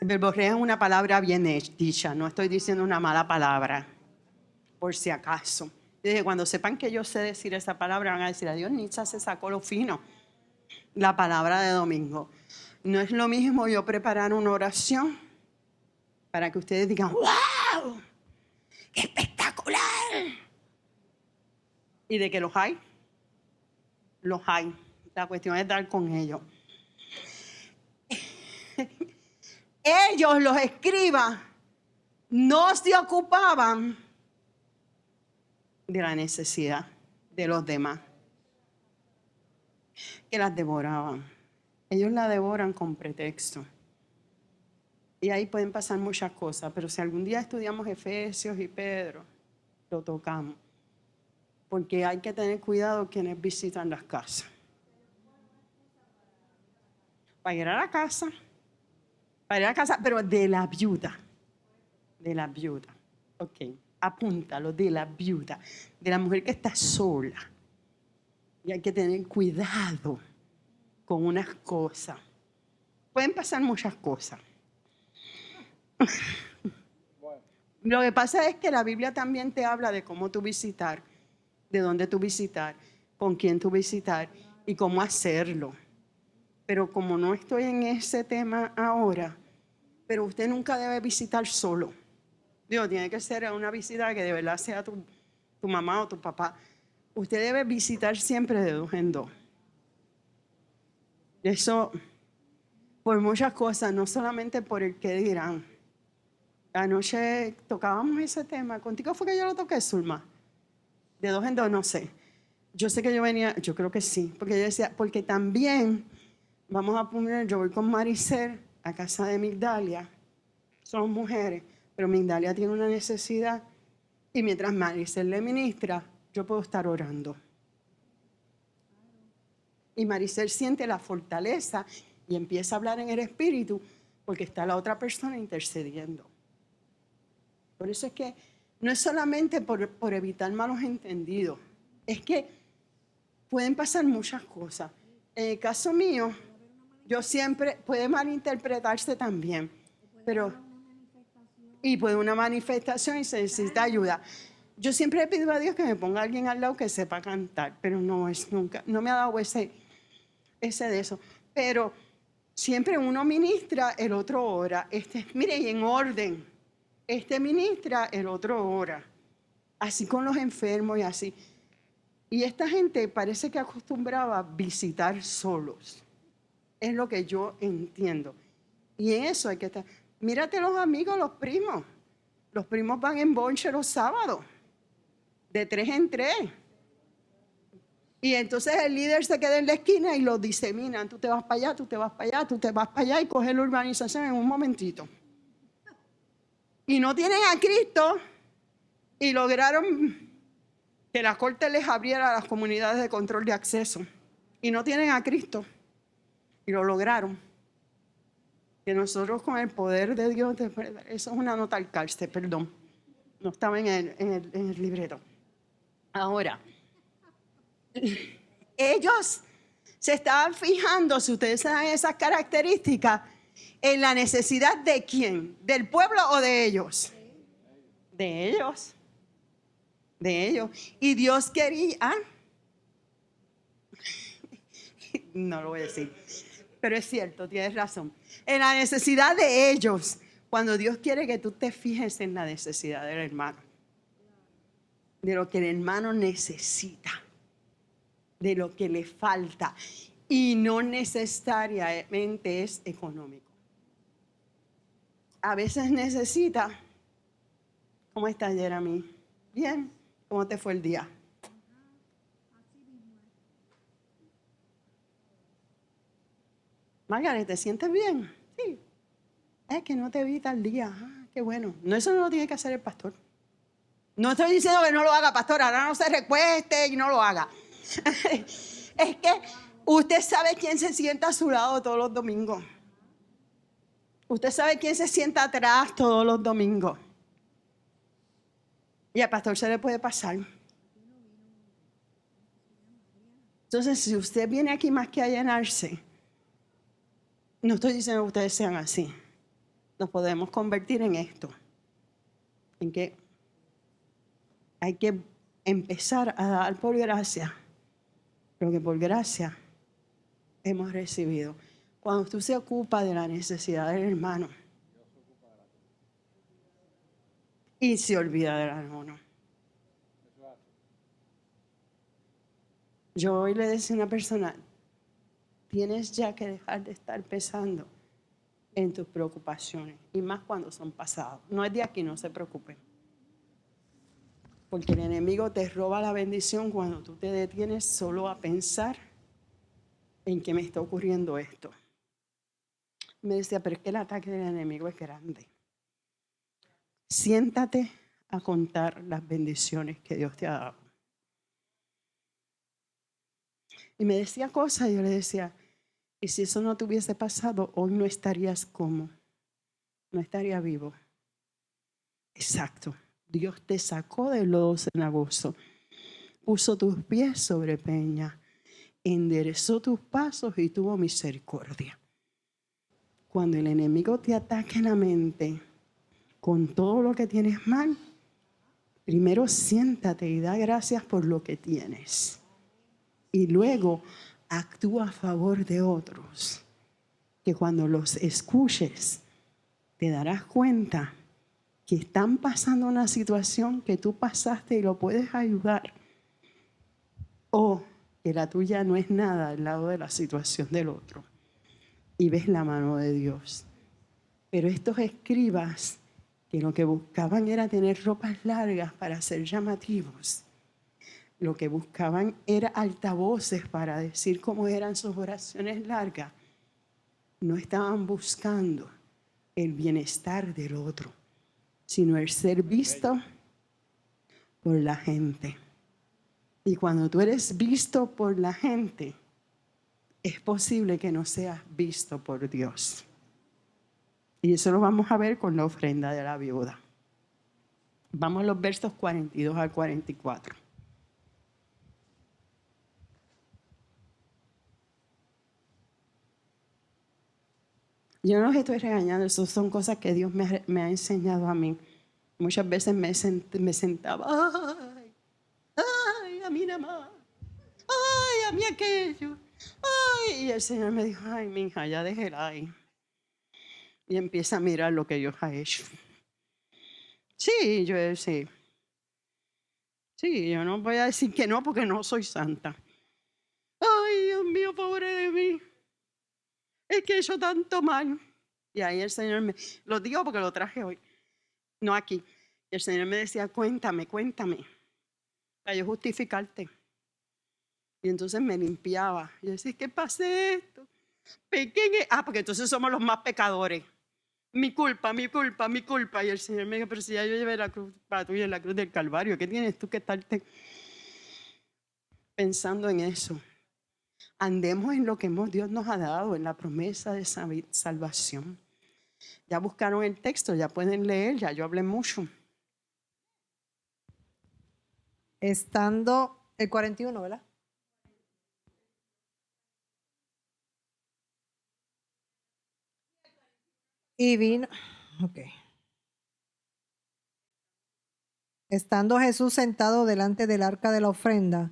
Verborrea es una palabra bien dicha. No estoy diciendo una mala palabra. Por si acaso. Y dije, cuando sepan que yo sé decir esa palabra, van a decir, adiós, Nitza se sacó lo fino. La palabra de domingo. No es lo mismo yo preparar una oración para que ustedes digan, ¡wow! ¡Qué espectacular! Y de que los hay. Los hay. La cuestión es dar con ellos. Ellos, los escribas, no se ocupaban de la necesidad de los demás, que las devoraban. Ellos la devoran con pretexto. Y ahí pueden pasar muchas cosas, pero si algún día estudiamos Efesios y Pedro, lo tocamos. Porque hay que tener cuidado quienes visitan las casas. Para ir a la casa, pero de la viuda. De la viuda. Ok. Apúntalo, de la viuda, de la mujer que está sola. Y hay que tener cuidado con unas cosas. Pueden pasar muchas cosas. Lo que pasa es que la Biblia también te habla de cómo tú visitar, de dónde tú visitar, con quién tú visitar y cómo hacerlo. pero como no estoy en ese tema ahora, pero usted nunca debe visitar solo. Digo, tiene que ser una visita que de verdad sea tu mamá o tu papá. Usted debe visitar siempre de 2 en 2. Eso, por muchas cosas, no solamente por el que dirán. Anoche tocábamos ese tema. ¿Contigo fue que yo lo toqué, Zulma? De 2 en 2, no sé. Yo sé que yo venía, yo creo que sí, porque yo decía, porque también vamos a poner, yo voy con Maricel a casa de Migdalia, son mujeres, pero Migdalia tiene una necesidad y mientras Maricel le ministra, yo puedo estar orando. Y Maricel siente la fortaleza y empieza a hablar en el espíritu porque está la otra persona intercediendo. Por eso es que no es solamente por evitar malos entendidos, es que pueden pasar muchas cosas. En el caso mío, yo siempre, puede malinterpretarse también, pero, y puede una manifestación y se necesita ayuda. Yo siempre le pido a Dios que me ponga alguien al lado que sepa cantar, pero no es nunca, no me ha dado ese de eso. Pero siempre uno ministra, el otro ora. Mire, y en orden. Ministra, el otro ora. Así con los enfermos y así. Y esta gente parece que acostumbraba a visitar solos. Es lo que yo entiendo. Y en eso hay que estar. Mírate los amigos, los primos. Los primos van en bonche los sábados. De 3 en 3. Y entonces el líder se queda en la esquina y lo diseminan. Tú te vas para allá, tú te vas para allá, tú te vas para allá y coge la urbanización en un momentito. Y no tienen a Cristo y lograron que la corte les abriera a las comunidades de control de acceso. Y no tienen a Cristo. Y lo lograron. Que nosotros con el poder de Dios, eso es una nota al cárcel, perdón. No estaba en el libreto. Ahora, ellos se estaban fijando, si ustedes saben esas características, en la necesidad de quién, del pueblo o de ellos. De ellos. De ellos. Y Dios quería, no lo voy a decir, pero es cierto, tienes razón. En la necesidad de ellos, cuando Dios quiere que tú te fijes en la necesidad del hermano, de lo que el hermano necesita, de lo que le falta, y no necesariamente es económico. A veces necesita, ¿cómo estás, Jeremy? Bien, ¿cómo te fue el día? Margaret, ¿te sientes bien? Sí. Es que no te vi tal día. Ah, qué bueno. No, eso no lo tiene que hacer el pastor. No estoy diciendo que no lo haga, pastor. Ahora no se recueste y no lo haga. Es que usted sabe quién se sienta a su lado todos los domingos. Usted sabe quién se sienta atrás todos los domingos. Y al pastor se le puede pasar. Entonces, si usted viene aquí más que a llenarse, no estoy diciendo que ustedes sean así. Nos podemos convertir en esto. En que hay que empezar a dar por gracia lo que por gracia hemos recibido. Cuando usted se ocupa de la necesidad del hermano y se olvida del hermano. Yo hoy le decía a una persona, tienes ya que dejar de estar pensando en tus preocupaciones, y más cuando son pasados. No es de aquí, no se preocupen. Porque el enemigo te roba la bendición cuando tú te detienes solo a pensar en que me está ocurriendo esto. Me decía, pero es que el ataque del enemigo es grande. Siéntate a contar las bendiciones que Dios te ha dado. Y me decía cosas, y yo le decía, y si eso no te hubiese pasado, hoy no estarías como, no estaría vivo. Exacto. Dios te sacó del lodo cenagoso, puso tus pies sobre peña, enderezó tus pasos y tuvo misericordia. Cuando el enemigo te ataque en la mente con todo lo que tienes mal, primero siéntate y da gracias por lo que tienes. Y luego actúa a favor de otros, que cuando los escuches te darás cuenta que están pasando una situación que tú pasaste y lo puedes ayudar, o que la tuya no es nada al lado de la situación del otro, y ves la mano de Dios. Pero estos escribas, que lo que buscaban era tener ropas largas para ser llamativos, lo que buscaban era altavoces para decir cómo eran sus oraciones largas, no estaban buscando el bienestar del otro, sino el ser visto por la gente. Y cuando tú eres visto por la gente, es posible que no seas visto por Dios. Y eso lo vamos a ver con la ofrenda de la viuda. Vamos a los versos 42 al 44. Yo no los estoy regañando, eso son cosas que Dios me ha enseñado a mí. Muchas veces me sentaba, ay, a mí nada más, ay, a mí aquello, ay. Y el Señor me dijo, ay, mi hija, ya déjela ahí. Y empieza a mirar lo que Dios ha hecho. Sí, yo no voy a decir que no porque no soy santa. Ay, Dios mío, pobre de mí. Es que he hecho tanto mal. Y ahí el Señor lo digo porque lo traje hoy, no aquí. Y el Señor me decía, cuéntame, para yo justificarte. Y entonces me limpiaba. Y yo decía, ¿qué pasé esto? Pequeño. Porque entonces somos los más pecadores. Mi culpa. Y el Señor me dijo, pero si ya yo llevé la cruz para tuya en la cruz del Calvario, ¿qué tienes tú que estarte pensando en eso? Andemos en lo que Dios nos ha dado, en la promesa de salvación. Ya buscaron el texto, ya pueden leer, ya yo hablé mucho. Estando el 41, ¿verdad? Y vino, ok. Estando Jesús sentado delante del arca de la ofrenda,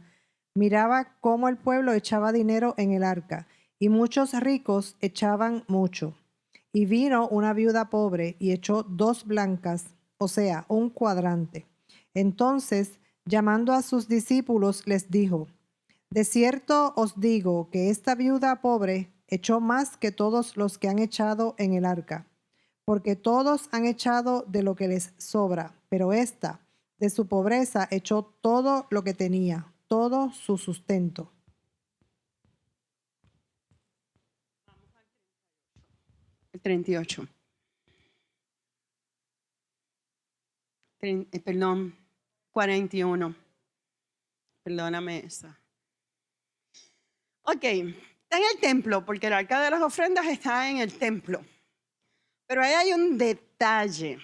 miraba cómo el pueblo echaba dinero en el arca, y muchos ricos echaban mucho. Y vino una viuda pobre y echó 2 blancas, o sea, un cuadrante. Entonces, llamando a sus discípulos, les dijo, de cierto os digo que esta viuda pobre echó más que todos los que han echado en el arca, porque todos han echado de lo que les sobra, pero esta, de su pobreza, echó todo lo que tenía, todo su sustento. El 38. Perdón, 41. Perdóname esa. Ok, está en el templo, porque el arca de las ofrendas está en el templo. Pero ahí hay un detalle.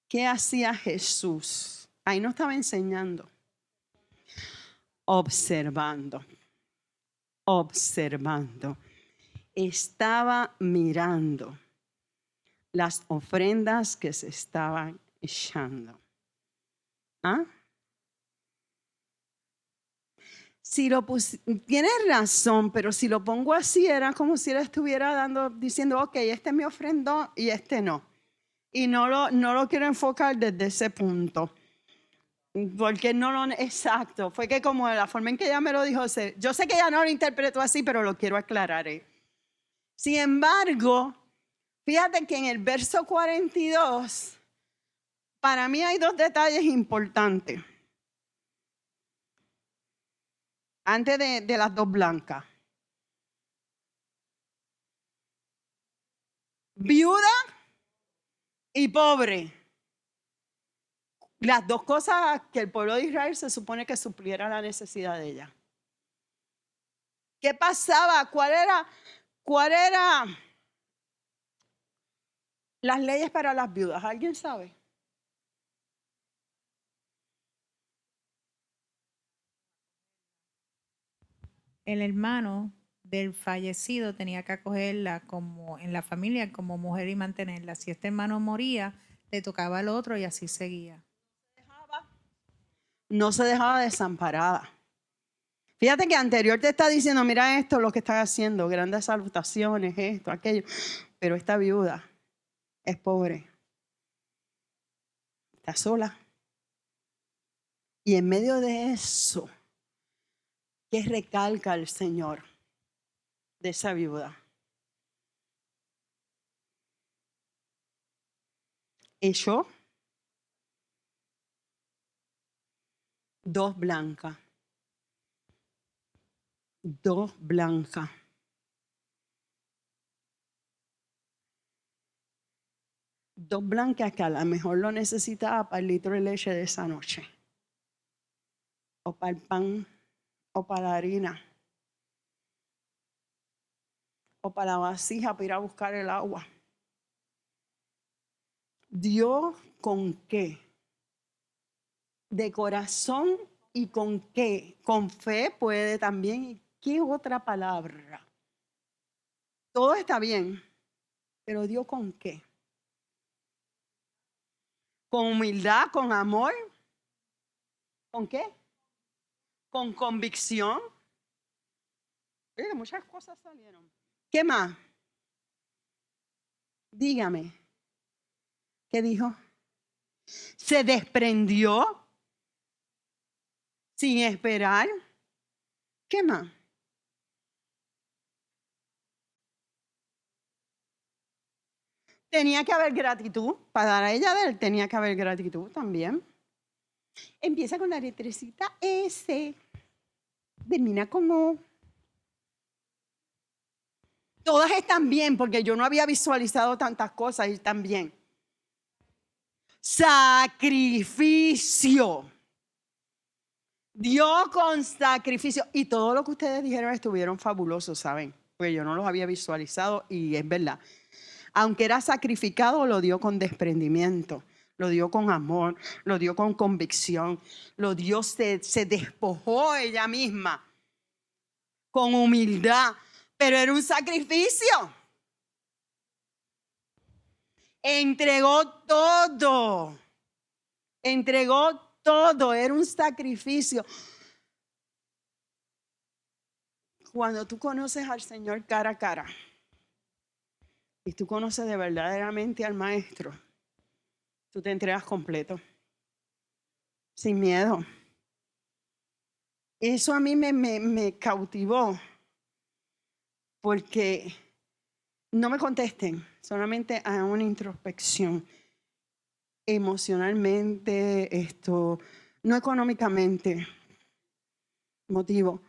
¿Qué hacía Jesús? Ahí no estaba enseñando. Observando. Estaba mirando las ofrendas que se estaban echando. Tienes razón, pero si lo pongo así, era como si él estuviera diciendo, ok, este es mi ofrendón y este no. Y no lo quiero enfocar desde ese punto. Porque exacto, fue que como la forma en que ella me lo dijo, yo sé que ella no lo interpretó así, pero lo quiero aclarar. Sin embargo, fíjate que en el verso 42, para mí hay 2 detalles importantes. Antes de las 2 blancas. Viuda y pobre. Las 2 cosas que el pueblo de Israel se supone que supliera la necesidad de ella. ¿Qué pasaba? ¿Cuál era las leyes para las viudas? ¿Alguien sabe? El hermano del fallecido tenía que acogerla como en la familia como mujer y mantenerla. Si este hermano moría, le tocaba al otro y así seguía. No se dejaba desamparada. Fíjate que anterior te está diciendo, mira esto, lo que están haciendo, grandes salutaciones, esto, aquello. Pero esta viuda es pobre, está sola. Y en medio de eso, ¿qué recalca el Señor de esa viuda? Echó 2 blancas. 2 blancas. Dos blancas que a lo mejor lo necesitaba para el litro de leche de esa noche. O para el pan, o para la harina. O para la vasija para ir a buscar el agua. ¿Dio con qué? De corazón y con qué. Con fe puede también. ¿Y qué otra palabra? Todo está bien, pero dio con qué. Con humildad, con amor. ¿Con qué? Con convicción. Mira, muchas cosas salieron. ¿Qué más? Dígame. ¿Qué dijo? Se desprendió sin esperar. ¿Qué más? Tenía que haber gratitud. Para dar a ella de él tenía que haber gratitud también. Empieza con la letrecita S. Termina con O. Todas están bien porque yo no había visualizado tantas cosas y están bien. Sacrificio. Dio con sacrificio. Y todo lo que ustedes dijeron estuvieron fabulosos, ¿saben? Porque yo no los había visualizado y es verdad. Aunque era sacrificado, lo dio con desprendimiento, lo dio con amor, lo dio con convicción, lo dio, se despojó ella misma con humildad, pero era un sacrificio. Entregó todo, era un sacrificio. Cuando tú conoces al Señor cara a cara, y tú conoces de verdaderamente al Maestro, tú te entregas completo, sin miedo. Eso a mí me cautivó, porque no me contesten, solamente a una introspección, emocionalmente, no económicamente, motivo.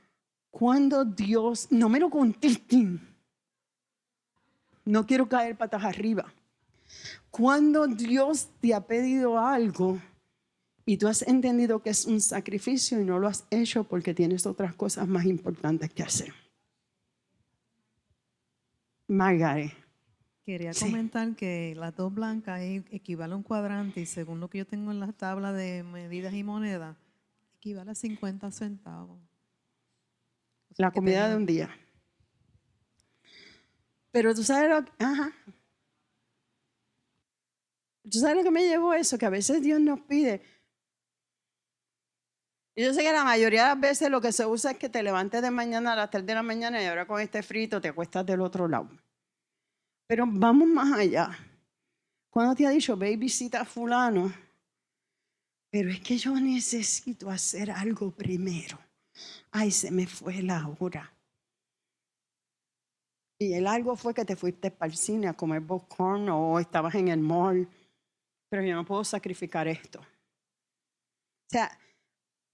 Cuando Dios, no me lo contesten. No quiero caer patas arriba. Cuando Dios te ha pedido algo y tú has entendido que es un sacrificio y no lo has hecho porque tienes otras cosas más importantes que hacer. Margaret. Quería Sí. comentar que las 2 blancas equivale a un cuadrante y según lo que yo tengo en la tabla de medidas y monedas, equivale a 50 centavos. O sea La que comida tenía- de un día. Pero tú sabes lo que, ¿Tú sabes lo que me llevó eso? Que a veces Dios nos pide. Y yo sé que la mayoría de las veces lo que se usa es que te levantes de mañana a las 3 de la mañana y ahora con este frito te acuestas del otro lado. Pero vamos más allá. Cuando te ha dicho, ve y visita a fulano, pero es que yo necesito hacer algo primero. Ay, se me fue la hora. Y el algo fue que te fuiste para el cine a comer popcorn o estabas en el mall. Pero yo no puedo sacrificar esto. O sea,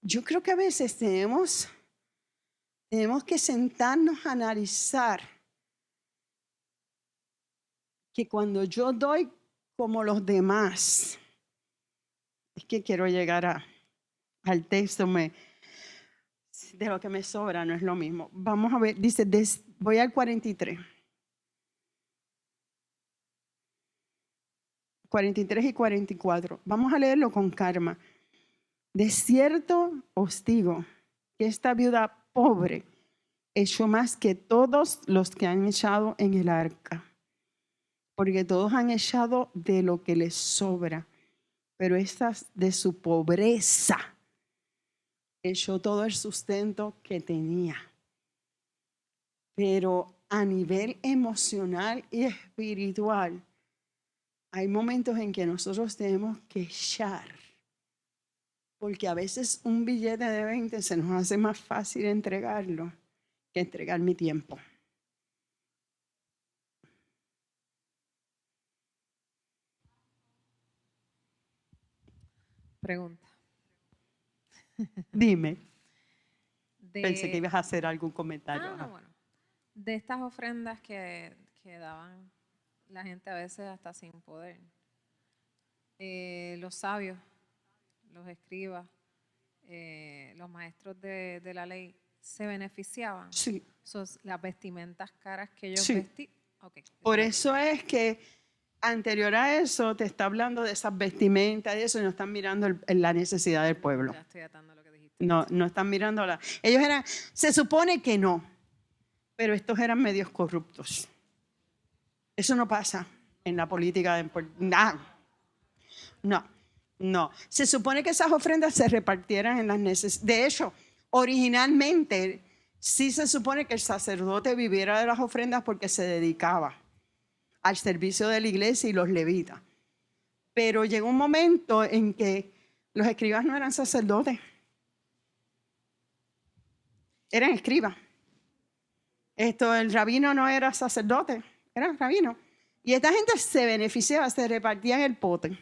yo creo que a veces tenemos que sentarnos a analizar que cuando yo doy como los demás, es que quiero llegar al texto, de lo que me sobra no es lo mismo. Vamos a ver, dice, voy al 43. 43 y 44. Vamos a leerlo con calma. De cierto os digo que esta viuda pobre echó más que todos los que han echado en el arca, porque todos han echado de lo que les sobra, pero esta de su pobreza echó todo el sustento que tenía. Pero a nivel emocional y espiritual, hay momentos en que nosotros tenemos que echar. Porque a veces un billete de 20 se nos hace más fácil entregarlo que entregar mi tiempo. Pregunta. Dime. De, Pensé que ibas a hacer algún comentario. no, bueno. De estas ofrendas que daban la gente a veces hasta sin poder. Los sabios, los escribas, los maestros de la ley, ¿se beneficiaban? Sí. Las vestimentas caras que ellos Sí. vestían. Okay. Por eso es que anterior a eso te está hablando de esas vestimentas y eso, y no están mirando la necesidad del pueblo. Ya estoy atando lo que dijiste. No están mirando ellos eran, se supone que no, pero estos eran medios corruptos. Eso no pasa en la política de No. Se supone que esas ofrendas se repartieran en las necesidades. De hecho, originalmente sí se supone que el sacerdote viviera de las ofrendas porque se dedicaba al servicio de la iglesia y los levitas. Pero llegó un momento en que los escribas no eran sacerdotes, eran escribas. El rabino no era sacerdote, era rabino. Y esta gente se beneficiaba, se repartían el pote.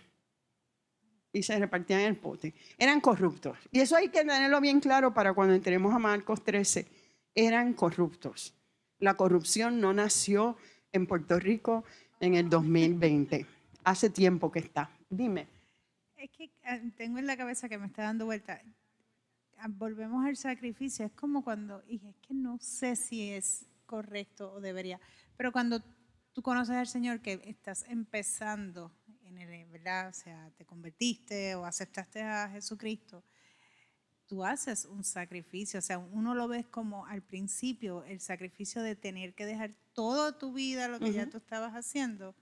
Y se repartían el pote. Eran corruptos. Y eso hay que tenerlo bien claro para cuando entremos a Marcos 13. Eran corruptos. La corrupción no nació en Puerto Rico en el 2020. Hace tiempo que está. Dime. Es que tengo en la cabeza que me está dando vuelta. Volvemos al sacrificio. Es como cuando, y es que no sé si es correcto o debería, pero cuando tú conoces al Señor, que estás empezando en el, ¿verdad? O sea, te convertiste o aceptaste a Jesucristo, tú haces un sacrificio. O sea, uno lo ves como al principio, el sacrificio de tener que dejar toda tu vida, lo que ya tú estabas haciendo,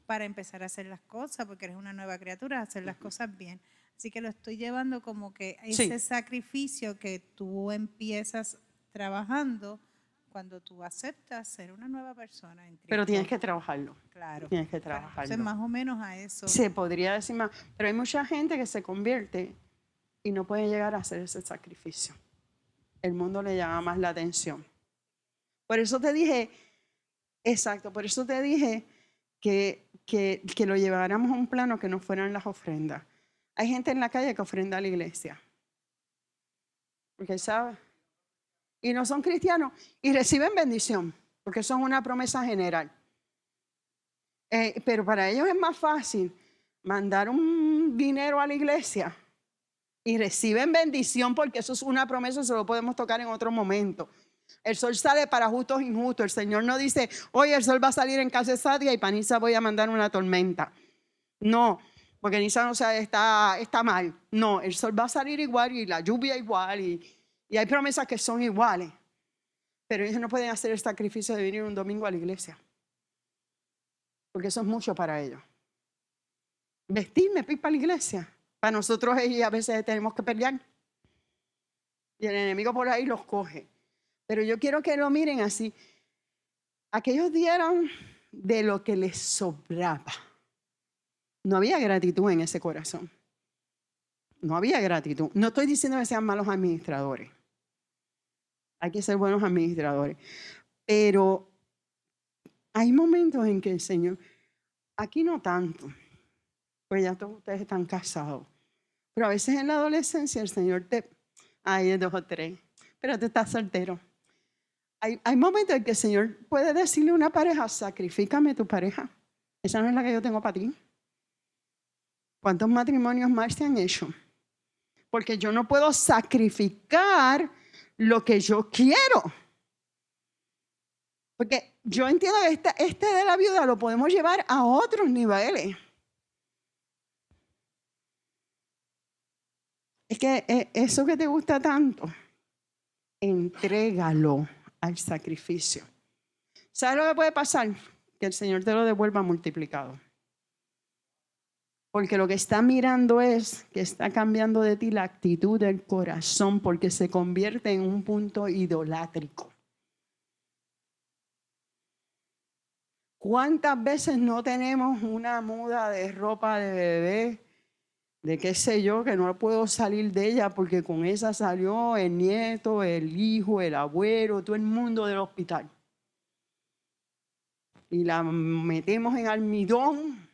para empezar a hacer las cosas, porque eres una nueva criatura, hacer las cosas bien. Así que lo estoy llevando como que ese sacrificio que tú empiezas trabajando cuando tú aceptas ser una nueva persona en Cristo. Pero tienes que trabajarlo. Claro. Tienes que trabajarlo. Entonces, más o menos a eso. Se podría decir más. Pero hay mucha gente que se convierte y no puede llegar a hacer ese sacrificio. El mundo le llama más la atención. Por eso te dije, por eso te dije que lo lleváramos a un plano que no fueran las ofrendas. Hay gente en la calle que ofrenda a la iglesia. Porque sabe. Y no son cristianos y reciben bendición, porque eso es una promesa general. Pero para ellos es más fácil mandar un dinero a la iglesia y reciben bendición, porque eso es una promesa, se lo podemos tocar en otro momento. El sol sale para justos e injustos. El Señor no dice, hoy el sol va a salir en casa de Sadia y para Nisa voy a mandar una tormenta. No, porque Nisa no está mal. No, el sol va a salir igual y la lluvia igual y hay promesas que son iguales. Pero ellos no pueden hacer el sacrificio de venir un domingo a la iglesia, porque eso es mucho para ellos. Vestirme para ir para la iglesia. Para nosotros a veces tenemos que pelear. Y el enemigo por ahí los coge. Pero yo quiero que lo miren así. Aquellos dieron de lo que les sobraba. No había gratitud en ese corazón. No había gratitud. No estoy diciendo que sean malos administradores. Hay que ser buenos administradores. Pero hay momentos en que el Señor, aquí no tanto, pues ya todos ustedes están casados. Pero a veces en la adolescencia el Señor hay 2 o 3, pero tú estás soltero. Hay momentos en que el Señor puede decirle a una pareja, sacrifícame tu pareja. Esa no es la que yo tengo para ti. ¿Cuántos matrimonios más se han hecho? Porque yo no puedo sacrificar lo que yo quiero. Porque yo entiendo que este de la viuda lo podemos llevar a otros niveles. Es que eso que te gusta tanto, entrégalo al sacrificio. ¿Sabes lo que puede pasar? Que el Señor te lo devuelva multiplicado. Porque lo que está mirando es que está cambiando de ti la actitud del corazón, porque se convierte en un punto idolátrico. ¿Cuántas veces no tenemos una muda de ropa de bebé, de qué sé yo, que no puedo salir de ella porque con esa salió el nieto, el hijo, el abuelo, todo el mundo del hospital? Y la metemos en almidón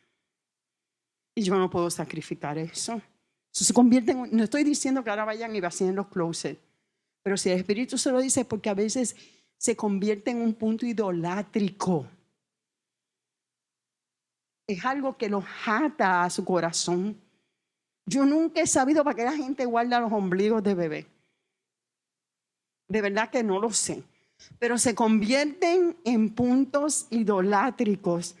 y yo no puedo sacrificar eso. Eso se convierte en, no estoy diciendo que ahora vayan y vacíen los closets, pero si el Espíritu se lo dice es porque a veces se convierte en un punto idolátrico. Es algo que los ata a su corazón. Yo nunca he sabido para qué la gente guarda los ombligos de bebé. De verdad que no lo sé. Pero se convierten en puntos idolátricos.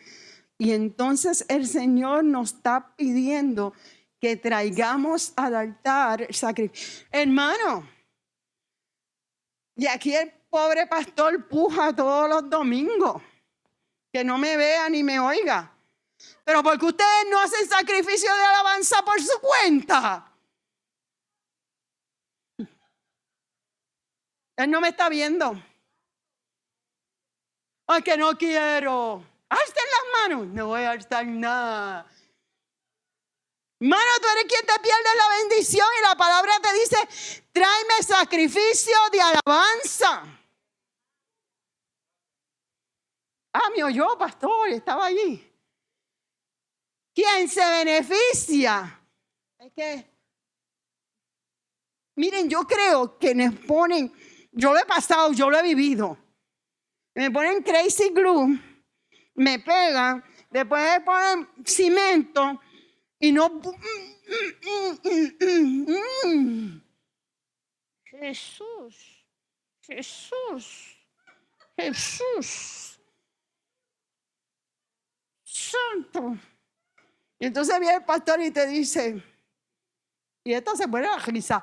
Y entonces el Señor nos está pidiendo que traigamos al altar el sacrificio. Hermano, y aquí el pobre pastor puja todos los domingos. Que no me vea ni me oiga. Pero porque ustedes no hacen sacrificio de alabanza por su cuenta. Él no me está viendo. Ay, que no quiero. Alcen las manos. No voy a alzar nada. Hermano, tú eres quien te pierde la bendición y la palabra te dice, tráeme sacrificio de alabanza. Ah, me oyó, pastor, estaba allí. ¿Quién se beneficia? Es que, miren, yo creo que nos ponen, yo lo he pasado, yo lo he vivido. Me ponen crazy glue, me pegan, después me ponen cemento y no. Jesús, Jesús, Jesús, santo. Y entonces viene el pastor y te dice, y esto se pone la risa.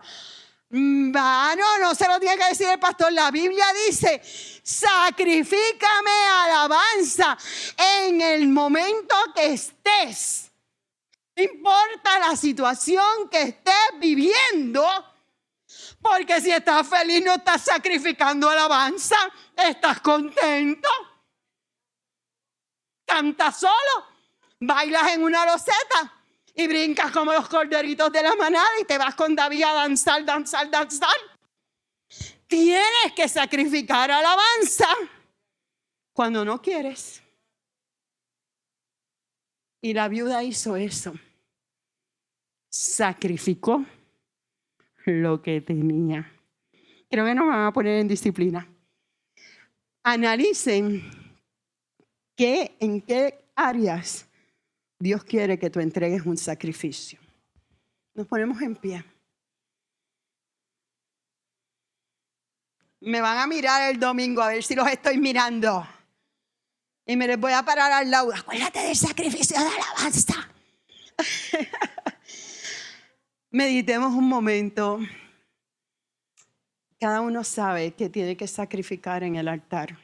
No se lo tiene que decir el pastor. La Biblia dice, sacrifícame alabanza en el momento que estés. No importa la situación que estés viviendo, porque si estás feliz no estás sacrificando alabanza, estás contento. Cantas solo. Bailas en una loseta y brincas como los corderitos de la manada y te vas con David a danzar, danzar, danzar. Tienes que sacrificar alabanza cuando no quieres. Y la viuda hizo eso. Sacrificó lo que tenía. Creo que nos van a poner en disciplina. Analicen en qué áreas Dios quiere que tú entregues un sacrificio. Nos ponemos en pie. Me van a mirar el domingo a ver si los estoy mirando. Y me les voy a parar al lado. Acuérdate del sacrificio de alabanza. Meditemos un momento. Cada uno sabe que tiene que sacrificar en el altar.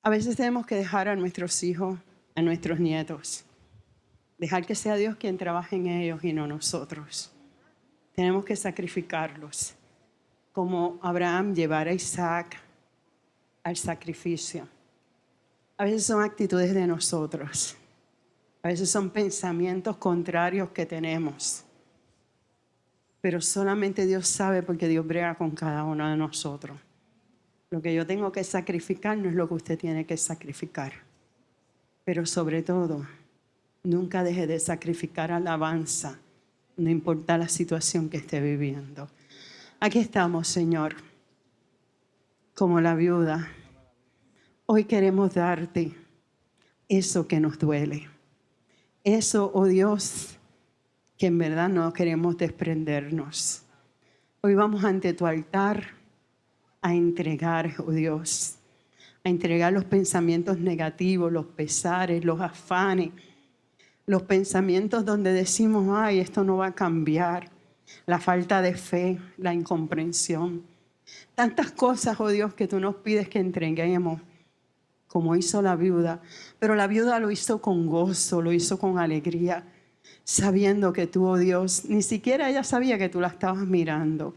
A veces tenemos que dejar a nuestros hijos, a nuestros nietos. Dejar que sea Dios quien trabaje en ellos y no nosotros. Tenemos que sacrificarlos. Como Abraham llevar a Isaac al sacrificio. A veces son actitudes de nosotros. A veces son pensamientos contrarios que tenemos. Pero solamente Dios sabe porque Dios brega con cada uno de nosotros. Lo que yo tengo que sacrificar no es lo que usted tiene que sacrificar. Pero sobre todo, nunca deje de sacrificar alabanza, no importa la situación que esté viviendo. Aquí estamos, Señor, como la viuda. Hoy queremos darte eso que nos duele. Eso, oh Dios, que en verdad no queremos desprendernos. Hoy vamos ante tu altar a entregar, oh Dios, a entregar los pensamientos negativos, los pesares, los afanes, los pensamientos donde decimos, ay, esto no va a cambiar, la falta de fe, la incomprensión. Tantas cosas, oh Dios, que tú nos pides que entreguemos, como hizo la viuda. Pero la viuda lo hizo con gozo, lo hizo con alegría, sabiendo que tú, oh Dios, ni siquiera ella sabía que tú la estabas mirando.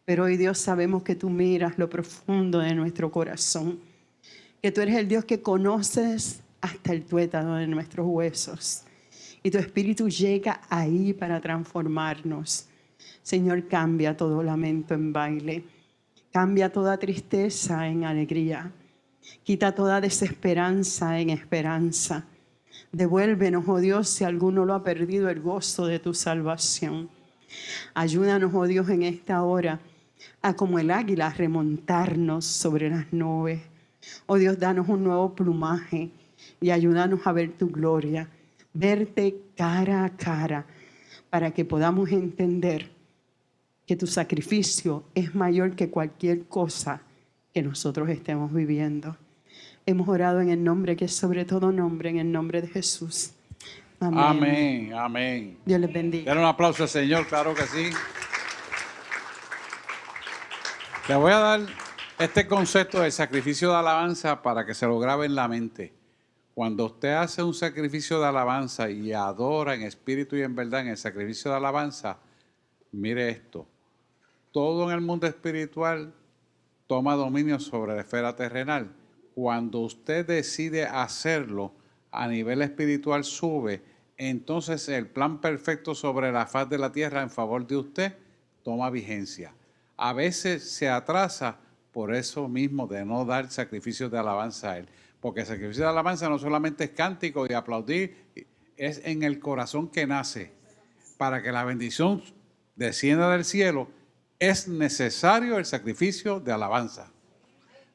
Pero hoy, Dios, sabemos que tú miras lo profundo de nuestro corazón, que tú eres el Dios que conoces hasta el tuétano de nuestros huesos. Y tu Espíritu llega ahí para transformarnos. Señor, cambia todo lamento en baile. Cambia toda tristeza en alegría. Quita toda desesperanza en esperanza. Devuélvenos, oh Dios, si alguno lo ha perdido, el gozo de tu salvación. Ayúdanos, oh Dios, en esta hora a como el águila remontarnos sobre las nubes. Oh Dios, danos un nuevo plumaje y ayúdanos a ver tu gloria, verte cara a cara, para que podamos entender que tu sacrificio es mayor que cualquier cosa que nosotros estemos viviendo. Hemos orado en el nombre que es sobre todo nombre, en el nombre de Jesús. Amén. Amén, amén. Dios les bendiga. Denle un aplauso al Señor, claro que sí. Le voy a dar este concepto del sacrificio de alabanza para que se lo grabe en la mente. Cuando usted hace un sacrificio de alabanza y adora en espíritu y en verdad en el sacrificio de alabanza, mire esto. Todo en el mundo espiritual toma dominio sobre la esfera terrenal. Cuando usted decide hacerlo, a nivel espiritual sube, entonces el plan perfecto sobre la faz de la tierra en favor de usted toma vigencia. A veces se atrasa por eso mismo de no dar sacrificios de alabanza a Él. Porque el sacrificio de alabanza no solamente es cántico y aplaudir, es en el corazón que nace. Para que la bendición descienda del cielo, es necesario el sacrificio de alabanza.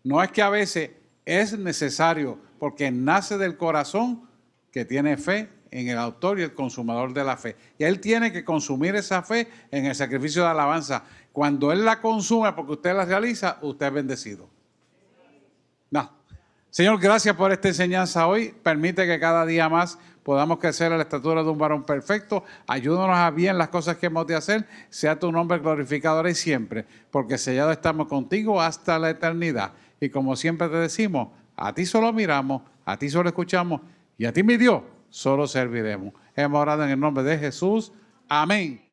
No es que a veces es necesario, porque nace del corazón que tiene fe en el autor y el consumador de la fe. Y Él tiene que consumir esa fe en el sacrificio de alabanza. Cuando Él la consume porque usted la realiza, usted es bendecido. No. Señor, gracias por esta enseñanza hoy. Permite que cada día más podamos crecer a la estatura de un varón perfecto. Ayúdanos a bien las cosas que hemos de hacer. Sea tu nombre glorificado ahora y siempre, porque sellado estamos contigo hasta la eternidad. Y como siempre te decimos, a ti solo miramos, a ti solo escuchamos y a ti, mi Dios, solo serviremos. Hemos orado en el nombre de Jesús. Amén.